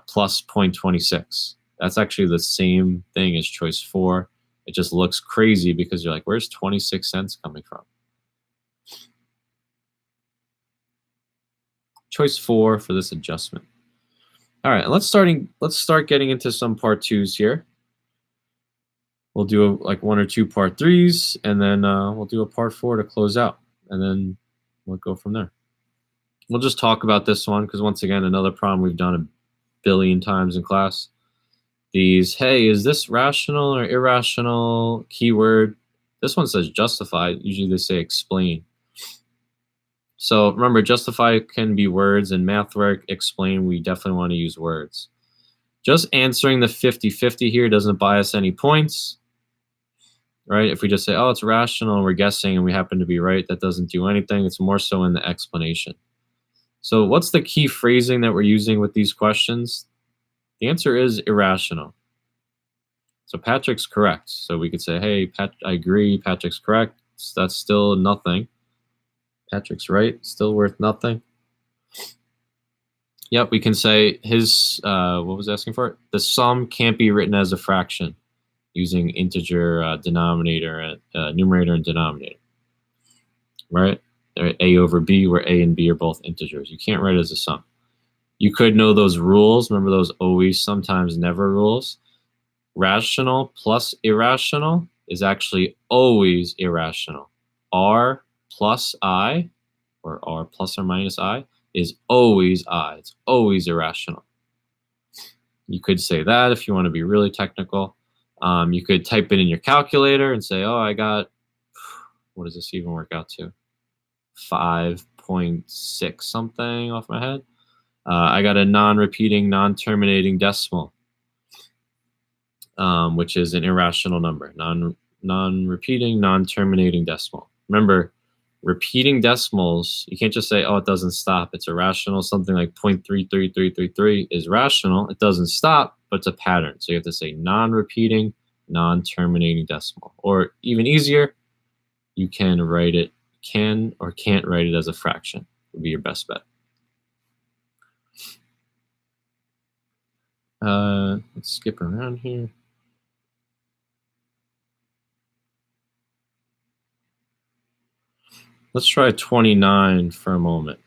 plus 0.26. That's actually the same thing as choice 4. It just looks crazy because you're like, where's 26 cents coming from? choice 4 for this adjustment. All right, let's start getting into some part 2s here. We'll do like 1 or 2 part 3s, and then we'll do a part 4 to close out, and then we'll go from there. We'll just talk about this one because, once again, another problem we've done a billion times in class. These, hey, is this rational or irrational? Keyword. This one says justify. Usually they say explain. So remember, justify can be words in math work. Explain, we definitely want to use words. Just answering the 50-50 here doesn't buy us any points, right? If we just say, oh, it's rational, and we're guessing, and we happen to be right, that doesn't do anything. It's more so in the explanation. So what's the key phrasing that we're using with these questions? The answer is irrational. So Patrick's correct. So we could say, hey, I agree, Patrick's correct. That's still nothing. Patrick's right, still worth nothing. Yep, we can say his, what was asking for? The sum can't be written as a fraction using integer denominator, numerator and denominator, right? A over B, where A and B are both integers. You can't write it as a sum. You could know those rules. Remember those always, sometimes, never rules. Rational plus irrational is actually always irrational. R plus I, or R plus or minus I, is always I. It's always irrational. You could say that if you want to be really technical. You could type it in your calculator and say, oh, I got, what does this even work out to? 5.6 something off my head. I got a non-repeating, non-terminating decimal, which is an irrational number. Non-repeating, non-terminating decimal. Remember, repeating decimals, you can't just say, oh, it doesn't stop. It's irrational. Something like 0.33333 is rational. It doesn't stop, but it's a pattern. So you have to say non-repeating, non-terminating decimal. Or even easier, you can write it, can or can't write it as a fraction. Would be your best bet. Let's skip around here. Let's try 29 for a moment.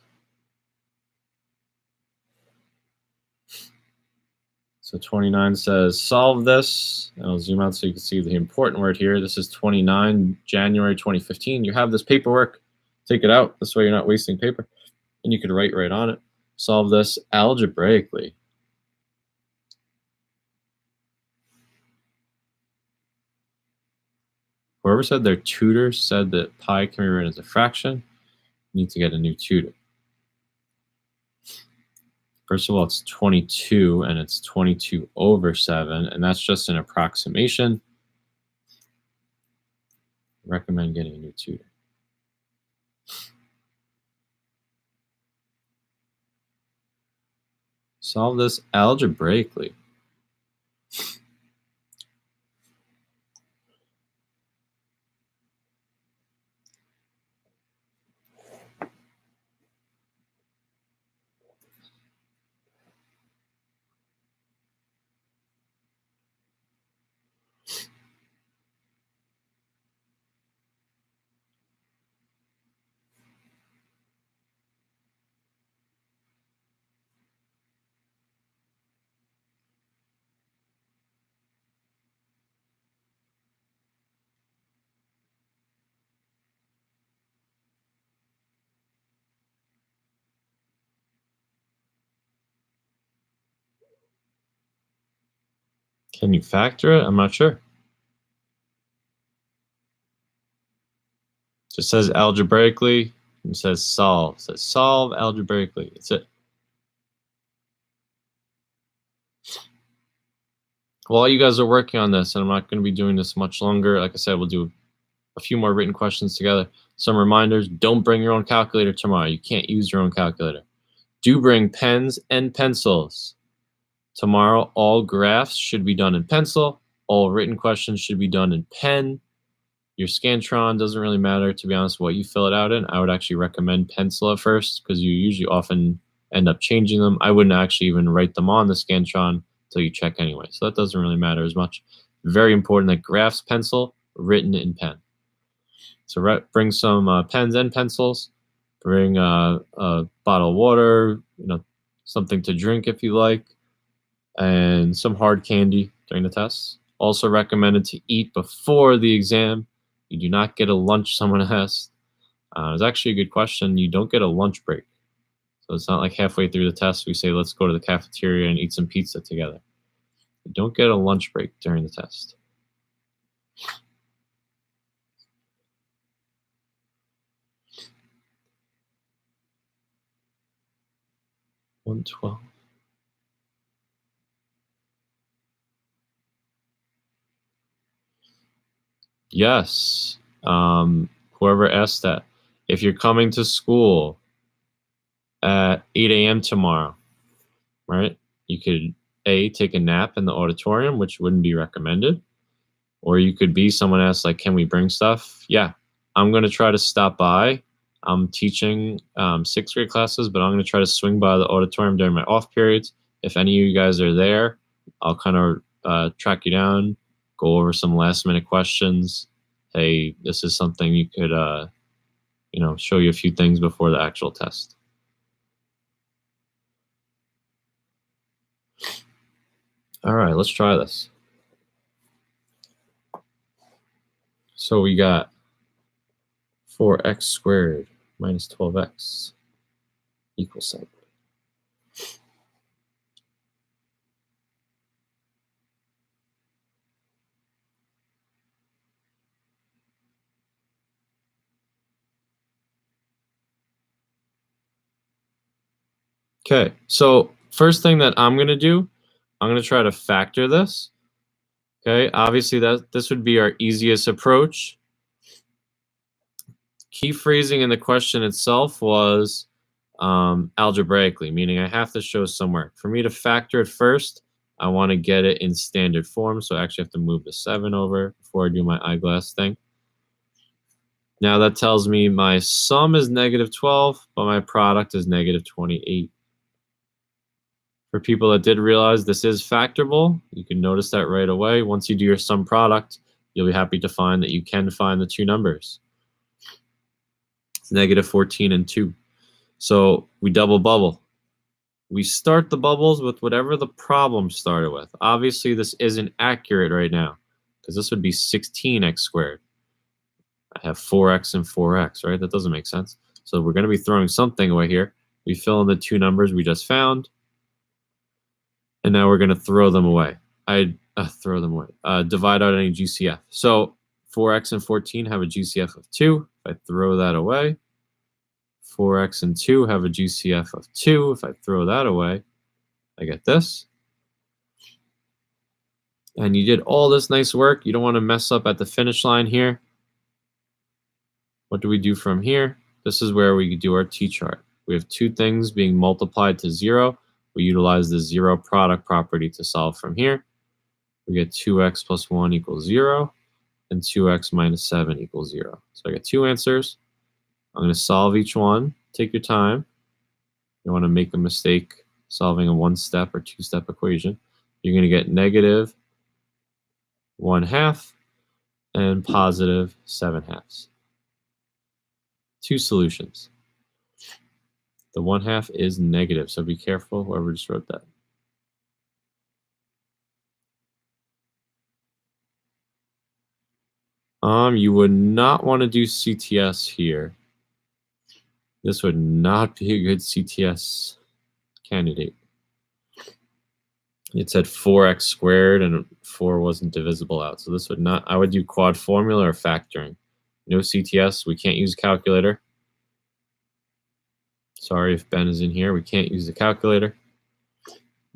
So 29 says, solve this. And I'll zoom out so you can see the important word here. This is 29, January 2015. You have this paperwork. Take it out. This way you're not wasting paper. And you can write right on it. Solve this algebraically. Whoever said their tutor said that pi can be written as a fraction, you need to get a new tutor. First of all, it's 22, and it's 22 over 7, and that's just an approximation. I recommend getting a new tutor. Solve this algebraically. Can you factor it? I'm not sure. It just says algebraically. It says solve. It says solve algebraically. That's it. While you guys are working on this, and I'm not going to be doing this much longer, like I said, we'll do a few more written questions together. Some reminders: don't bring your own calculator tomorrow. You can't use your own calculator. Do bring pens and pencils. Tomorrow, all graphs should be done in pencil. All written questions should be done in pen. Your Scantron doesn't really matter, to be honest, what you fill it out in. I would actually recommend pencil at first because you usually often end up changing them. I wouldn't actually even write them on the Scantron until you check anyway. So that doesn't really matter as much. Very important that graphs pencil, written in pen. So bring some pens and pencils. Bring a bottle of water, something to drink if you like, and some hard candy during the test. Also recommended to eat before the exam. You do not get a lunch, someone asked. It's actually a good question. You don't get a lunch break. So it's not like halfway through the test we say, let's go to the cafeteria and eat some pizza together. You don't get a lunch break during the test. $112. Yes. Whoever asked that. If you're coming to school at 8 a.m. tomorrow, right? You could A, take a nap in the auditorium, which wouldn't be recommended. Or you could B, someone asks, like, can we bring stuff? Yeah, I'm going to try to stop by. I'm teaching 6th grade classes, but I'm going to try to swing by the auditorium during my off periods. If any of you guys are there, I'll kind of track you down, go over some last minute questions. Hey, this is something you could, show you a few things before the actual test. All right, let's try this. So we got 4x squared minus 12x equals 7. Okay, so first thing that I'm going to do, I'm going to try to factor this. Okay, obviously this would be our easiest approach. Key phrasing in the question itself was algebraically, meaning I have to show somewhere. For me to factor it first, I want to get it in standard form, so I actually have to move the 7 over before I do my eyeglass thing. Now that tells me my sum is -12, but my product is -28. For people that did realize this is factorable, you can notice that right away. Once you do your sum product, you'll be happy to find that you can find the two numbers. It's -14 and 2. So we double bubble. We start the bubbles with whatever the problem started with. Obviously, this isn't accurate right now because this would be 16x squared. I have 4x and 4x, right? That doesn't make sense. So we're going to be throwing something away here. We fill in the two numbers we just found. And now we're going to throw them away. Divide out any GCF. So 4x and 14 have a GCF of 2. If I throw that away, 4x and 2 have a GCF of 2. If I throw that away, I get this. And you did all this nice work. You don't want to mess up at the finish line here. What do we do from here? This is where we do our t-chart. We have two things being multiplied to 0. We utilize the 0 product property to solve from here. We get 2x plus 1 equals 0, and 2x minus 7 equals 0. So I get two answers. I'm going to solve each one. Take your time. You don't want to make a mistake solving a one-step or two-step equation. You're going to get -1/2 and +7/2. Two solutions. The 1/2 is negative, so be careful, whoever just wrote that. You would not want to do CTS here. This would not be a good CTS candidate. It said 4x squared and 4 wasn't divisible out. So this would not, I would do quad formula or factoring. No CTS, we can't use a calculator. Sorry if Ben is in here, we can't use the calculator.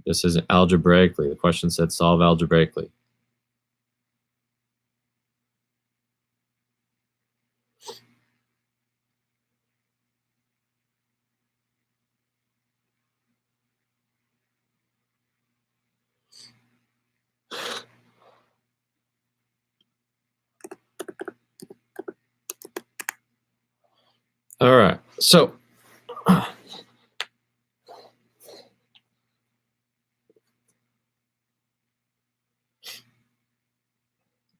This is algebraically. The question said solve algebraically. All right, so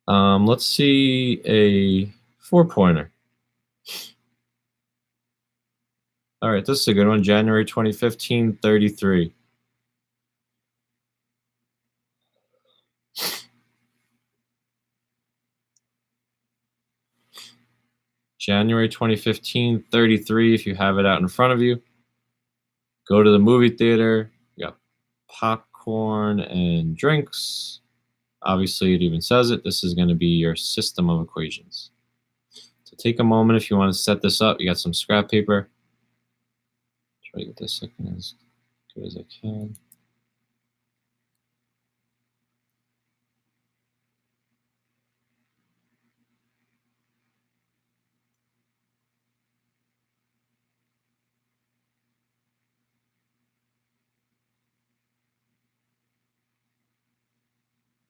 let's see a 4-pointer. All right, this is a good one. January 2015, 33. January 2015, 33. If you have it out in front of you, go to the movie theater. You got popcorn and drinks. Obviously, it even says it. This is going to be your system of equations. So take a moment if you want to set this up. You got some scrap paper. Try to get this looking as good as I can.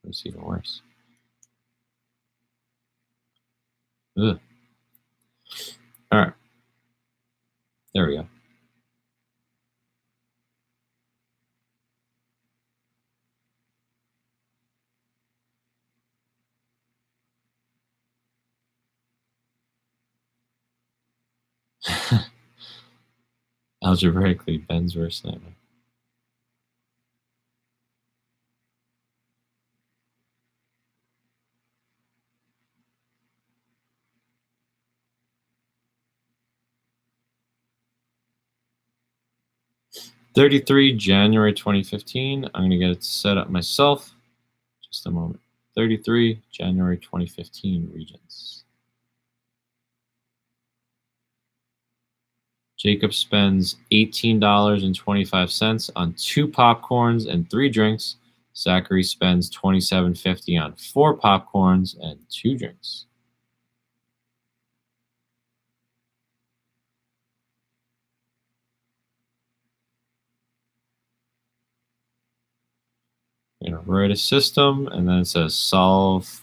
It's even worse. Ugh. All right. There we go. Algebraically, Ben's worst nightmare. '33, January 2015. I'm going to get it set up myself. Just a moment. 33, January 2015, Regents. Jacob spends $18.25 on 2 popcorns and 3 drinks. Zachary spends $27.50 on 4 popcorns and 2 drinks. You're going to write a system, and then it says solve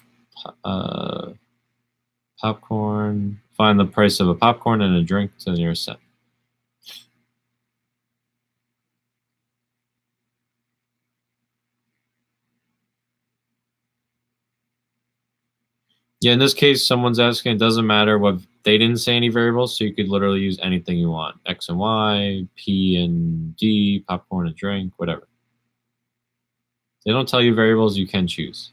popcorn. Find the price of a popcorn and a drink to the nearest cent. Yeah, in this case, someone's asking, it doesn't matter what, they didn't say any variables, so you could literally use anything you want. X and Y, P and D, popcorn and drink, whatever. They don't tell you variables, you can choose.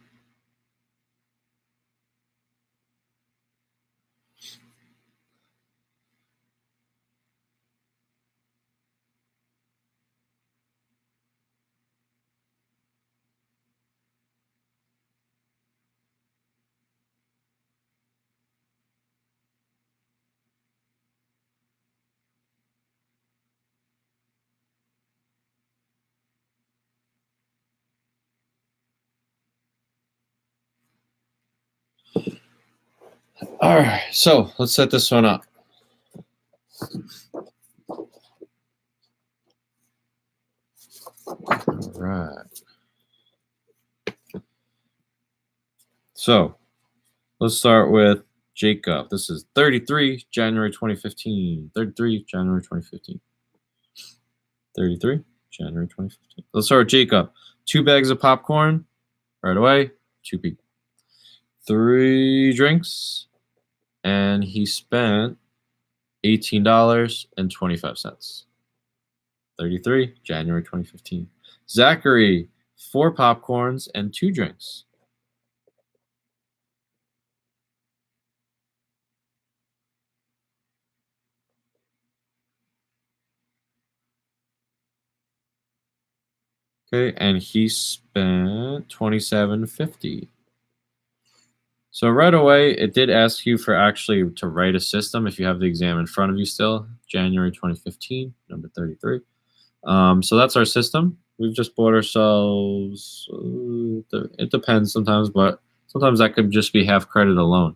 All right, so let's set this one up. All right. So let's start with Jacob. This is 33, January 2015. 33, January 2015. 33, January 2015. Let's start with Jacob. 2 bags of popcorn right away, 2 people. 3 drinks, and he spent $18.25. 33, January 2015. Zachary, 4 popcorns and 2 drinks. Okay, and he spent $27.50. So right away, it did ask you for actually to write a system if you have the exam in front of you still. January 2015, number 33. So that's our system. We've just bought ourselves, it depends sometimes, but sometimes that could just be half credit alone.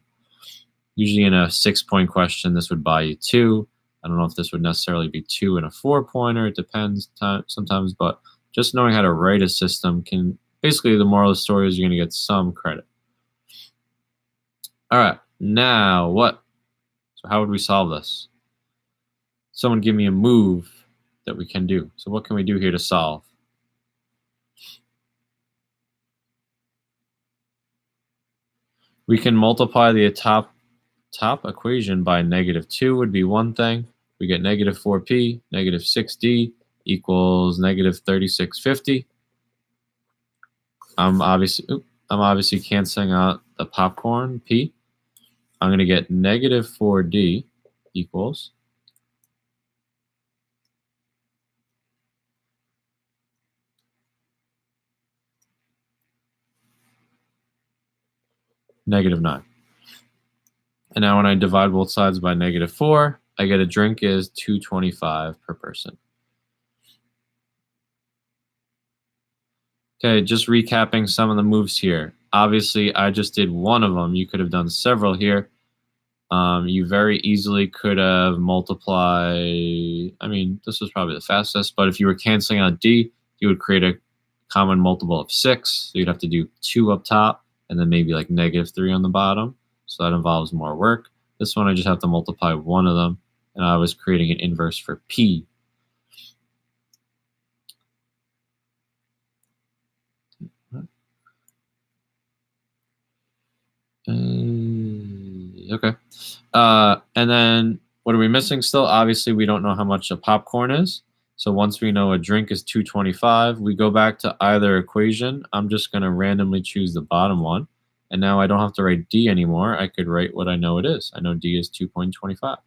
Usually in a 6-point question, this would buy you 2. I don't know if this would necessarily be 2 in a 4-pointer. It depends sometimes, but just knowing how to write a system can, basically the moral of the story is you're going to get some credit. All right, now what? So how would we solve this? Someone give me a move that we can do. So what can we do here to solve? We can multiply the top equation by -2 would be one thing. we get negative 4p, negative 6d equals negative 3650. I'm obviously canceling out the popcorn p. I'm going to get negative 4d equals negative 9. And now when I divide both sides by negative 4, I get a drink is $2.25 per person. Okay, just recapping some of the moves here. Obviously, I just did one of them. You could have done several here. You very easily could have multiplied. I mean, this was probably the fastest, but if you were canceling out D, you would create a common multiple of 6. So you'd have to do 2 up top and then maybe like negative 3 on the bottom. So that involves more work. This one, I just have to multiply one of them, and I was creating an inverse for P. Okay. And then what are we missing still? Obviously, we don't know how much a popcorn is. So once we know a drink is $2.25, we go back to either equation. I'm just going to randomly choose the bottom one. And now I don't have to write D anymore. I could write what I know it is. I know D is 2.25.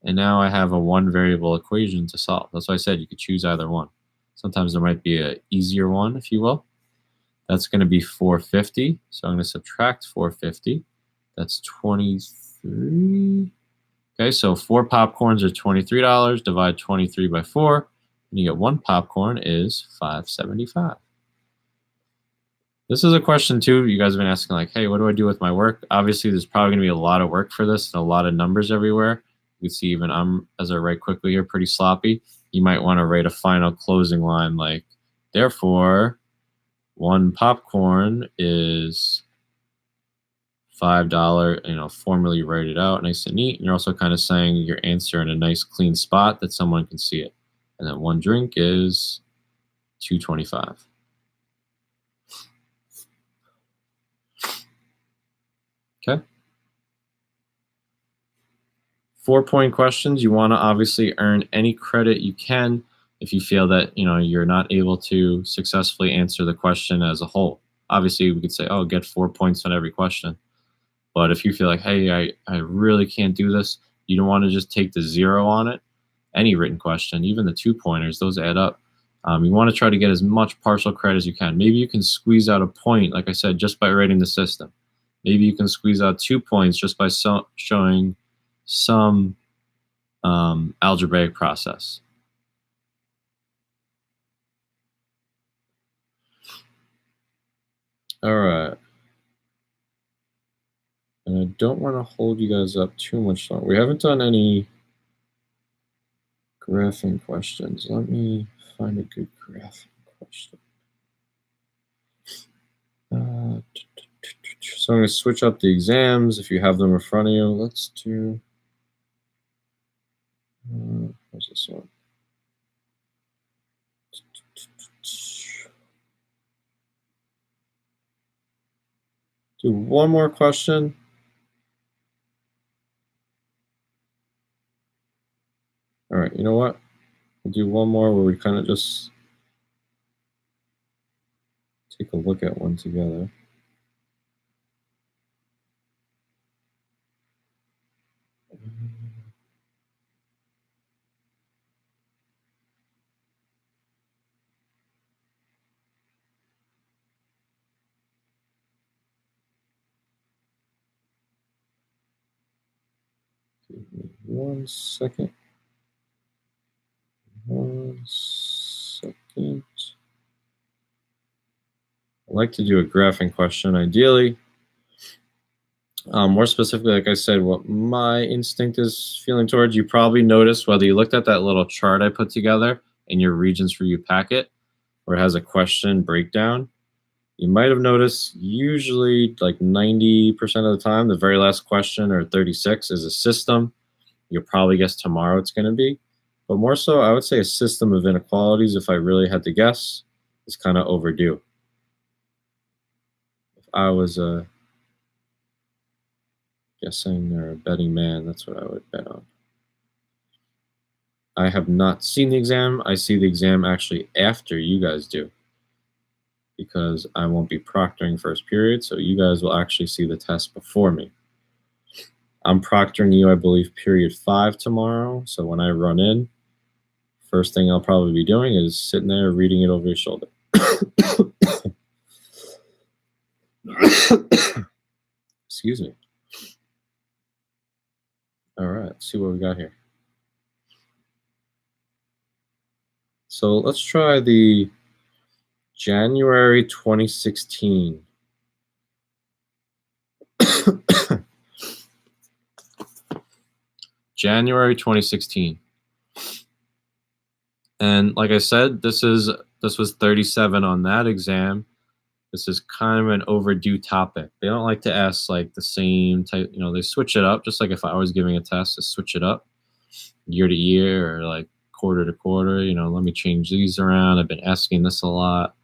And now I have a one variable equation to solve. That's why I said you could choose either one. Sometimes there might be an easier one, if you will. That's going to be 450. So I'm going to subtract 450. That's 23. Okay, so 4 popcorns are $23. Divide 23 by 4, and you get 1 popcorn is $5.75. This is a question too. You guys have been asking like, hey, what do I do with my work? Obviously, there's probably going to be a lot of work for this and a lot of numbers everywhere. You can see even I'm, as I write quickly here, pretty sloppy. You might want to write a final closing line like, therefore, 1 popcorn is $5, formally write it out nice and neat. And you're also kind of saying your answer in a nice clean spot that someone can see it. And then 1 drink is $2.25. Okay. 4-point questions. You want to obviously earn any credit you can if you feel that you're not able to successfully answer the question as a whole. Obviously, we could say, oh, get 4 points on every question. But if you feel like, hey, I really can't do this, you don't want to just take the 0 on it. Any written question, even the 2-pointers, those add up. You want to try to get as much partial credit as you can. Maybe you can squeeze out a point, like I said, just by writing the system. Maybe you can squeeze out 2 points just by showing some algebraic process. All right. And I don't want to hold you guys up too much longer. We haven't done any graphing questions. Let me find a good graphing question. So I'm going to switch up the exams if you have them in front of you. Let's do, what's this one? Do one more question. All right, you know what? We'll do one more where we kind of just take a look at one together. Give me 1 second. 1 second. I like to do a graphing question, ideally. More specifically, like I said, what my instinct is feeling towards, you probably noticed whether you looked at that little chart I put together in your Regents review packet, where it has a question breakdown. You might have noticed usually like 90% of the time, the very last question, or 36, is a system. You'll probably guess tomorrow it's going to be. But more so, I would say a system of inequalities, if I really had to guess, is kind of overdue. If I was guessing or a betting man, that's what I would bet on. I have not seen the exam. I see the exam actually after you guys do, because I won't be proctoring first period, so you guys will actually see the test before me. I'm proctoring you, I believe, period 5 tomorrow, so when I run in, first thing I'll probably be doing is sitting there reading it over your shoulder. Excuse me. All right, let's see what we got here. So let's try the January 2016. January 2016. And like I said, this was 37 on that exam. This is kind of an overdue topic. They don't like to ask like the same type, they switch it up, just like if I was giving a test, to switch it up year to year or like quarter to quarter, let me change these around. I've been asking this a lot.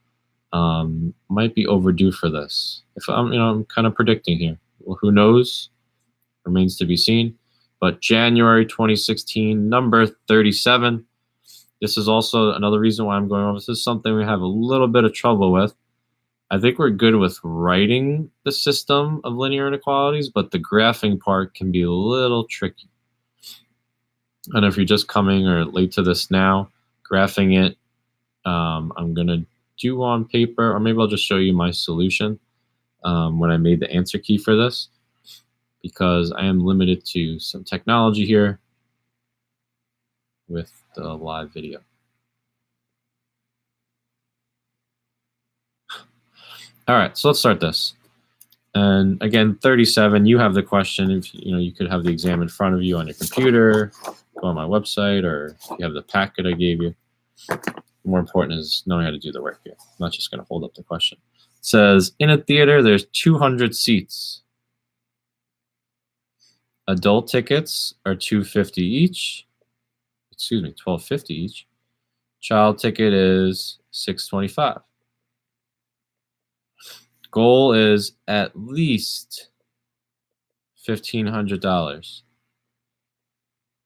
Might be overdue for this. If I'm kind of predicting here. Well, who knows? Remains to be seen. But January 2016, number 37. This is also another reason why I'm going over. This is something we have a little bit of trouble with. I think we're good with writing the system of linear inequalities, but the graphing part can be a little tricky. And if you're just coming or late to this now, graphing it, I'm going to do on paper, or maybe I'll just show you my solution when I made the answer key for this, because I am limited to some technology here with the live video. All right, so let's start this. And again, 37, you have the question. If you could have the exam in front of you on your computer, go on my website, or if you have the packet I gave you. More important is knowing how to do the work here. I'm not just going to hold up the question. It says, in a theater, there's 200 seats. Adult tickets are $2.50 each. Excuse me, $12.50 each. Child ticket is $6.25. Goal is at least $1,500.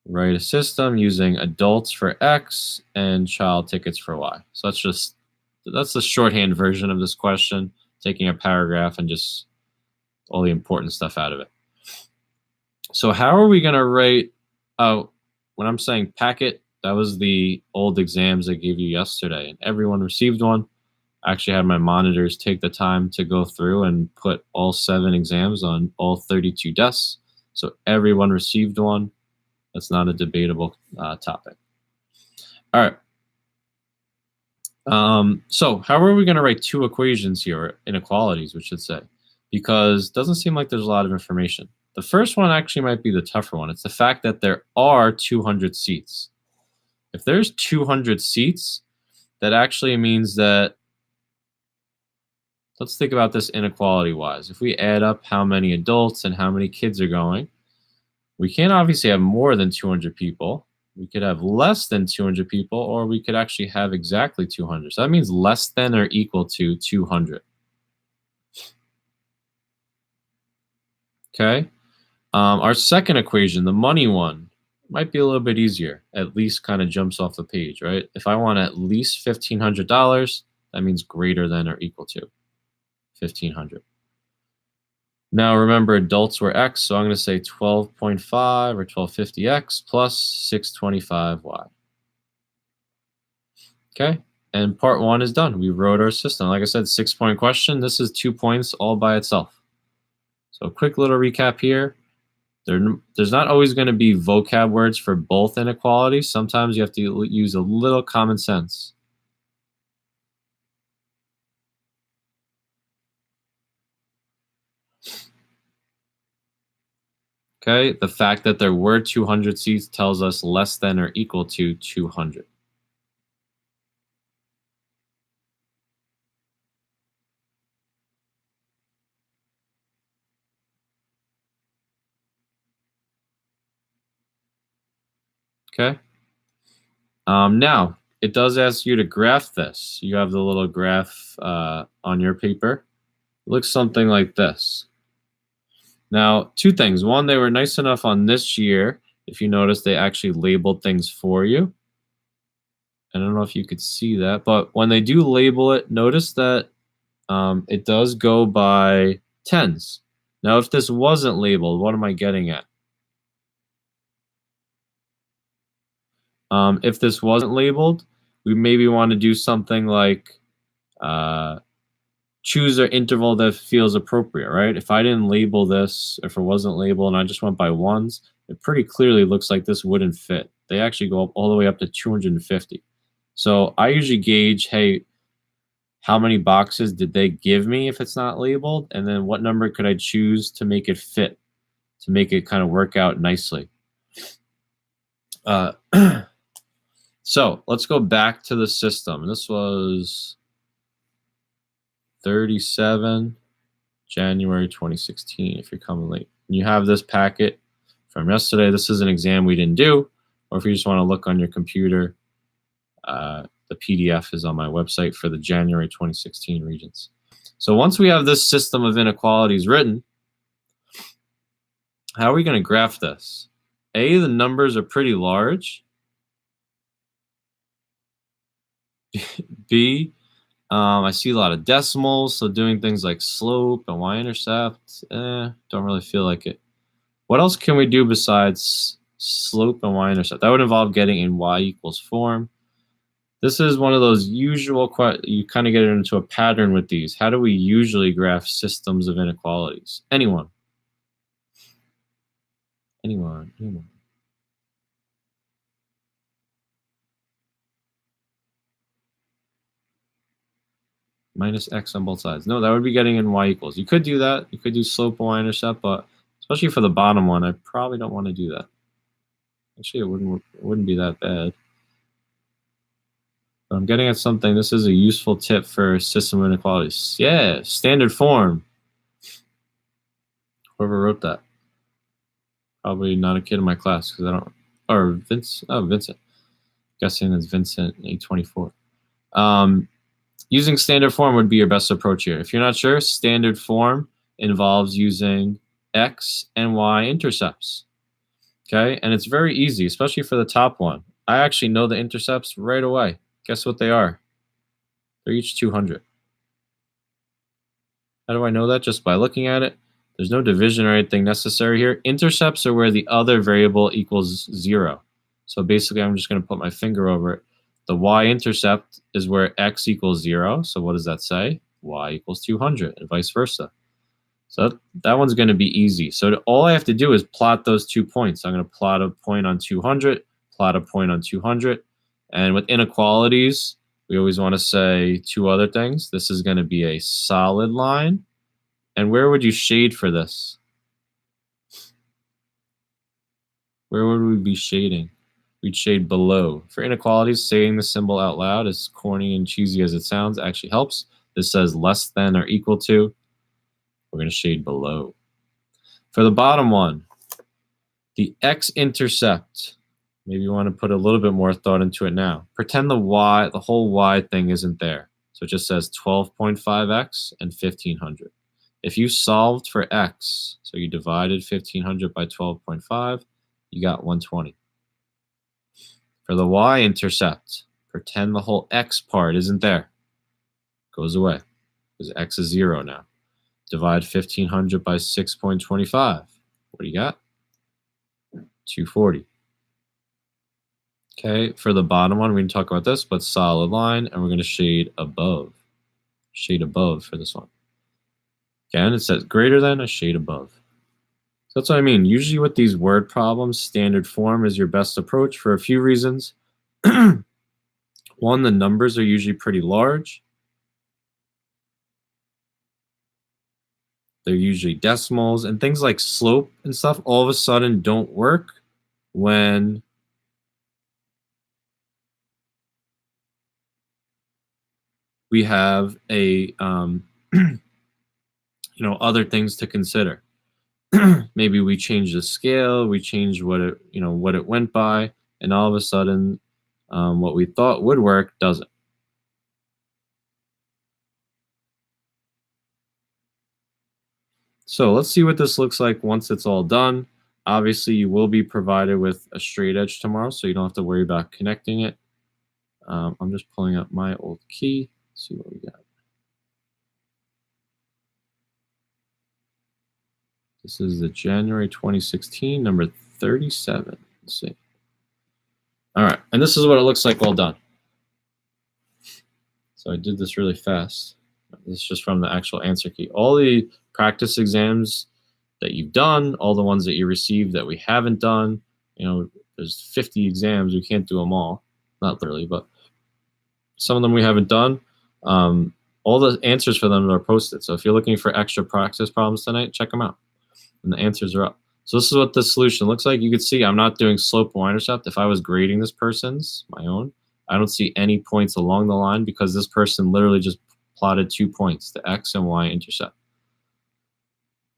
Write a system using adults for X and child tickets for Y. So that's the shorthand version of this question, taking a paragraph and just all the important stuff out of it. So how are we going to write? Oh, when I'm saying packet, that was the old exams I gave you yesterday, and everyone received one. I actually had my monitors take the time to go through and put all 7 exams on all 32 desks. So everyone received one. That's not a debatable topic. All right. So how are we going to write 2 equations here, or inequalities, we should say? Because it doesn't seem like there's a lot of information. The first one actually might be the tougher one. It's the fact that there are 200 seats. If there's 200 seats, that actually means that, let's think about this inequality-wise. If we add up how many adults and how many kids are going, we can't obviously have more than 200 people. We could have less than 200 people, or we could actually have exactly 200. So that means less than or equal to 200. Okay. Our second equation, the money one, might be a little bit easier. At least kind of jumps off the page, right? If I want at least $1,500, that means greater than or equal to 1,500. Now remember, adults were X, so I'm going to say 12.5 or 1250X plus 625Y. Okay, and part 1 is done. We wrote our system. Like I said, 6-point question. This is 2 points all by itself. So a quick little recap here. There's not always going to be vocab words for both inequalities. Sometimes you have to use a little common sense. Okay, the fact that there were 200 seats tells us less than or equal to 200. Okay. Now, it does ask you to graph this. You have the little graph on your paper. It looks something like this. Now, 2 things. One, they were nice enough on this year. If you notice, they actually labeled things for you. I don't know if you could see that, but when they do label it, notice that it does go by tens. Now, if this wasn't labeled, what am I getting at? If this wasn't labeled, we maybe want to do something like choose an interval that feels appropriate, right? If I didn't label this, if it wasn't labeled and I just went by ones, it pretty clearly looks like this wouldn't fit. They actually go up all the way up to 250. So I usually gauge, hey, how many boxes did they give me if it's not labeled? And then what number could I choose to make it fit, to make it kind of work out nicely? So let's go back to the system. This was 37 January 2016, if you're coming late. And you have this packet from yesterday. This is an exam we didn't do. Or if you just want to look on your computer, the PDF is on my website for the January 2016 Regents. So once we have this system of inequalities written, how are we going to graph this? A, the numbers are pretty large. B, I see a lot of decimals, so doing things like slope and y-intercept, don't really feel like it. What else can we do besides slope and y-intercept? That would involve getting in y equals form. This is one of those usual, you kind of get into a pattern with these. How do we usually graph systems of inequalities? Anyone? Anyone? Minus x on both sides. No, that would be getting in y equals. You could do that. You could do slope and y-intercept, but especially for the bottom one, I probably don't want to do that. Actually, it wouldn't be that bad. But I'm getting at something. This is a useful tip for system inequalities. Yeah, standard form. Whoever wrote that. Probably not a kid in my class because I don't. Or Vince. Oh, Vincent. Guessing it's Vincent 824. Using standard form would be your best approach here. If you're not sure, standard form involves using x and y intercepts. Okay, and it's very easy, especially for the top one. I actually know the intercepts right away. Guess what they are? They're each 200. How do I know that? Just by looking at it. There's no division or anything necessary here. Intercepts are where the other variable equals 0. So basically, I'm just going to put my finger over it. The y-intercept is where x equals 0. So what does that say? Y equals 200 and vice versa. So that one's going to be easy. So all I have to do is plot those 2 points. I'm going to plot a point on 200, plot a point on 200. And with inequalities, we always want to say 2 other things. This is going to be a solid line. And where would you shade for this? Where would we be shading? We'd shade below. For inequalities, saying the symbol out loud, as corny and cheesy as it sounds, actually helps. This says less than or equal to. We're going to shade below. For the bottom one, the x-intercept. Maybe you want to put a little bit more thought into it now. Pretend the whole y thing isn't there. So it just says 12.5x and 1500. If you solved for x, so you divided 1500 by 12.5, you got 120. For the y-intercept, pretend the whole x part isn't there. Goes away, because x is 0 now. Divide 1500 by 6.25. What do you got? 240. Okay, for the bottom one, we can talk about this, but solid line, and we're going to shade above. Shade above for this one. Again, it says greater than, a shade above. So that's what I mean. Usually with these word problems, standard form is your best approach for a few reasons. One, the numbers are usually pretty large. They're usually decimals, and things like slope and stuff all of a sudden don't work when we have a other things to consider. Maybe we change the scale, we change what it went by, and all of a sudden what we thought would work doesn't. So let's see what this looks like once it's all done. Obviously, you will be provided with a straight edge tomorrow, so you don't have to worry about connecting it. I'm just pulling up my old key. Let's see what we got. This is the January 2016, number 37. Let's see. All right, and this is what it looks like all done. So I did this really fast. This is just from the actual answer key. All the practice exams that you've done, all the ones that you received that we haven't done, you know, there's 50 exams. We can't do them all. Not literally, but some of them we haven't done. All the answers for them are posted. So if you're looking for extra practice problems tonight, check them out. And the answers are up. So this is what the solution looks like. You can see I'm not doing slope or intercept. If I was grading this person's, my own, I don't see any points along the line because this person literally just plotted 2 points, the x and y intercept.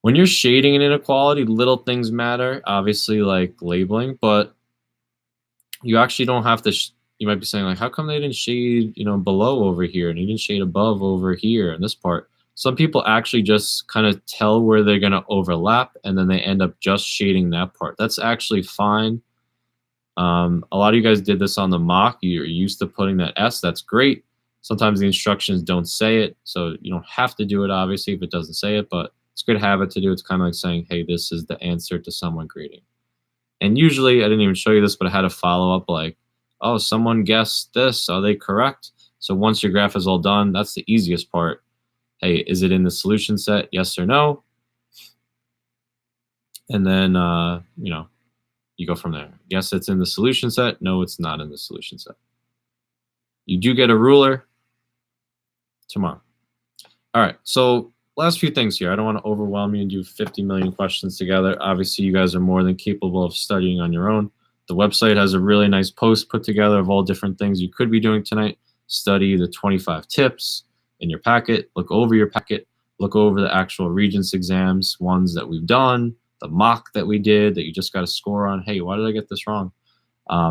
When you're shading an inequality, little things matter, obviously like labeling, but you actually don't have to, you might be saying like, how come they didn't shade, you know, below over here and he didn't shade above over here in this part? Some people actually just kind of tell where they're going to overlap and then they end up just shading that part. That's actually fine. A lot of you guys did this on the mock. You're used to putting that S. That's great. Sometimes the instructions don't say it, so you don't have to do it, obviously, if it doesn't say it, but it's a good habit to do. It's kind of like saying, hey, this is the answer to someone grading. And usually, I didn't even show you this, but I had a follow-up like, oh, someone guessed this. Are they correct? So once your graph is all done, that's the easiest part. Hey, is it in the solution set? Yes or no? And then, you know, you go from there. Yes, it's in the solution set. No, it's not in the solution set. You do get a ruler tomorrow. All right, so last few things here. I don't want to overwhelm you and do 50 million questions together. Obviously, you guys are more than capable of studying on your own. The website has a really nice post put together of all different things you could be doing tonight. Study the 25 tips in your packet. Look over your packet. Look over the actual Regents exams, ones that we've done, the mock that we did that you just got a score on. Hey, why did I get this wrong?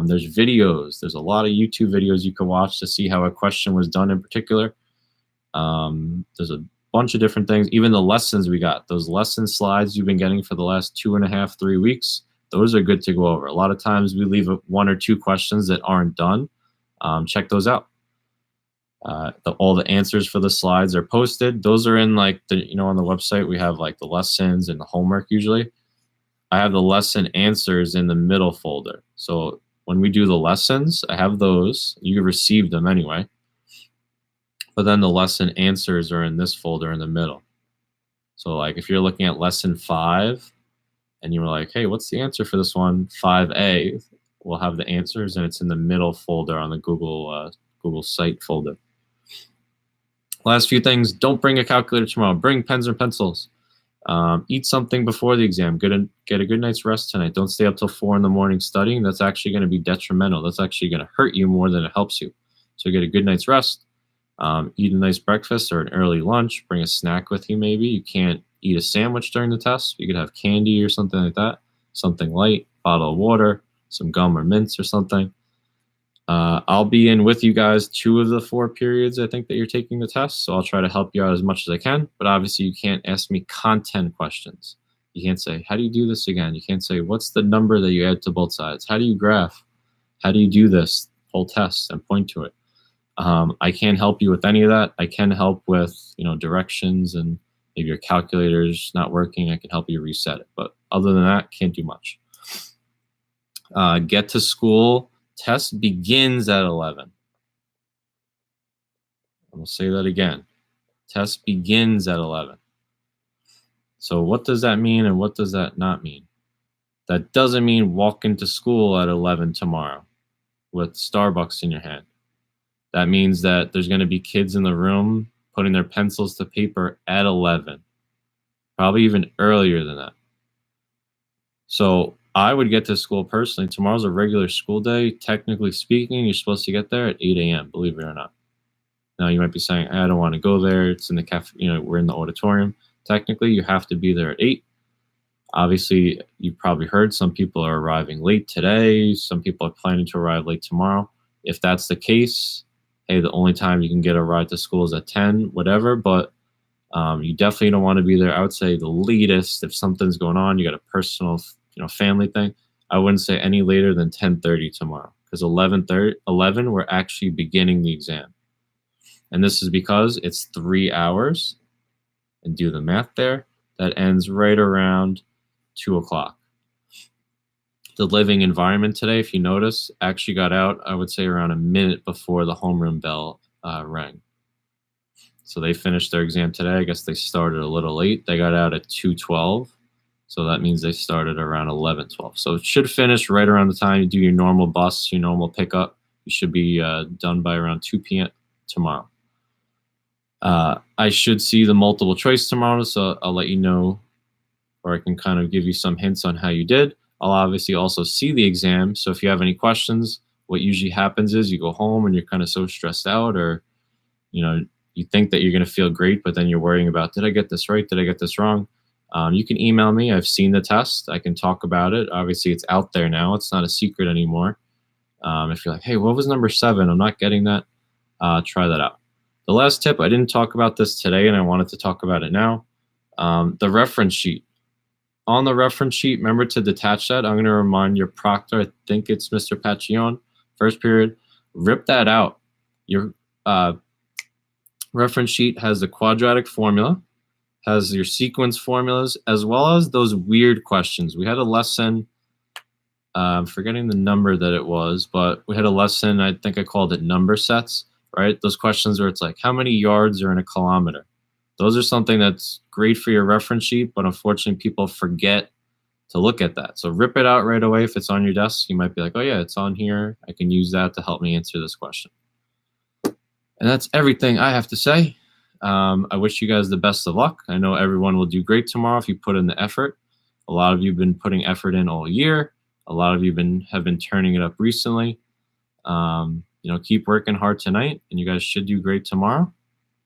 There's videos. There's a lot of YouTube videos you can watch to see how a question was done in particular. There's a bunch of different things. Even the lessons we got, those lesson slides you've been getting for the last 2.5, 3 weeks, those are good to go over. A lot of times we leave 1 or 2 questions that aren't done. Check those out. All the answers for the slides are posted. Those are in like the, you know, on the website we have like the lessons and the homework usually. I have the lesson answers in the middle folder. So when we do the lessons, I have those. You received them anyway. But then the lesson answers are in this folder in the middle. So like if you're looking at lesson 5 and you were like, hey, what's the answer for this one? 5A, we'll have the answers and it's in the middle folder on the Google Site folder. Last few things, don't bring a calculator tomorrow. Bring pens or pencils. Eat something before the exam. Get a good night's rest tonight. Don't stay up till 4 in the morning studying. That's actually going to be detrimental. That's actually going to hurt you more than it helps you. So get a good night's rest. Eat a nice breakfast or an early lunch. Bring a snack with you maybe. You can't eat a sandwich during the test. You could have candy or something like that. Something light, bottle of water, some gum or mints or something. I'll be in with you guys 2 of the 4 periods I think that you're taking the test, so I'll try to help you out as much as I can, but obviously you can't ask me content questions. You can't say, how do you do this again? You can't say, what's the number that you add to both sides? How do you graph? How do you do this whole test and point to it? I can't help you with any of that. I can help with, you know, directions and maybe your calculator's not working. I can help you reset it, but other than that, can't do much. Get to school. Test begins at 11. I will say that again. Test begins at 11. So what does that mean and what does that not mean? That doesn't mean walk into school at 11 tomorrow with Starbucks in your hand. That means that there's going to be kids in the room putting their pencils to paper at 11. Probably even earlier than that. So I would get to school personally. Tomorrow's a regular school day. Technically speaking, you're supposed to get there at 8 a.m., believe it or not. Now you might be saying, I don't want to go there. It's in the cafe, you know, we're in the auditorium. Technically, you have to be there at 8. Obviously, you've probably heard some people are arriving late today. Some people are planning to arrive late tomorrow. If that's the case, hey, the only time you can get a ride to school is at 10, whatever, but you definitely don't want to be there. I would say the latest, if something's going on, you got a personal, you know, family thing, I wouldn't say any later than 10:30 tomorrow because 11, we're actually beginning the exam. And this is because it's 3 hours, and do the math there, that ends right around 2 o'clock. The living environment today, if you notice, actually got out, I would say, around a minute before the homeroom bell rang. So they finished their exam today. I guess they started a little late. They got out at 2:12. So that means they started around 11:12. So it should finish right around the time you do your normal bus, your normal pickup. You should be done by around 2 p.m. tomorrow. I should see the multiple choice tomorrow, so I'll let you know, or I can kind of give you some hints on how you did. I'll obviously also see the exam. So if you have any questions, what usually happens is you go home and you're kind of so stressed out, or you think that you're going to feel great, but then you're worrying about, did I get this right? Did I get this wrong? You can email me. I've seen the test. I can talk about it. Obviously, it's out there now. It's not a secret anymore. If you're like, hey, what was number 7? I'm not getting that. Try that out. The last tip, I didn't talk about this today, and I wanted to talk about it now. The reference sheet. On the reference sheet, remember to detach that. I'm going to remind your proctor, I think it's Mr. Pachion, first period, rip that out. Your reference sheet has the quadratic formula, has your sequence formulas, as well as those weird questions. We had a lesson, I'm forgetting the number that it was, but we had a lesson, I think I called it number sets, right? Those questions where it's like, how many yards are in a kilometer? Those are something that's great for your reference sheet, but unfortunately people forget to look at that. So rip it out right away. If it's on your desk, you might be like, oh yeah, it's on here. I can use that to help me answer this question. And that's everything I have to say. I wish you guys the best of luck. I know everyone will do great tomorrow if you put in the effort. A lot of you have been putting effort in all year. A lot of you have been turning it up recently. Keep working hard tonight, and you guys should do great tomorrow.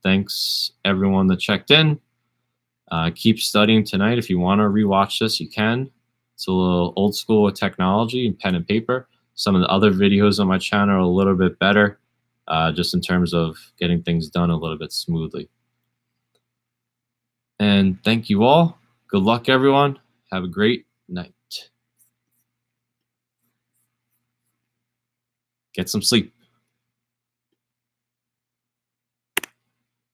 Thanks everyone that checked in. Keep studying tonight. If you want to rewatch this, you can. It's a little old school with technology and pen and paper. Some of the other videos on my channel are a little bit better, just in terms of getting things done a little bit smoothly. And thank you all. Good luck, everyone. Have a great night. Get some sleep.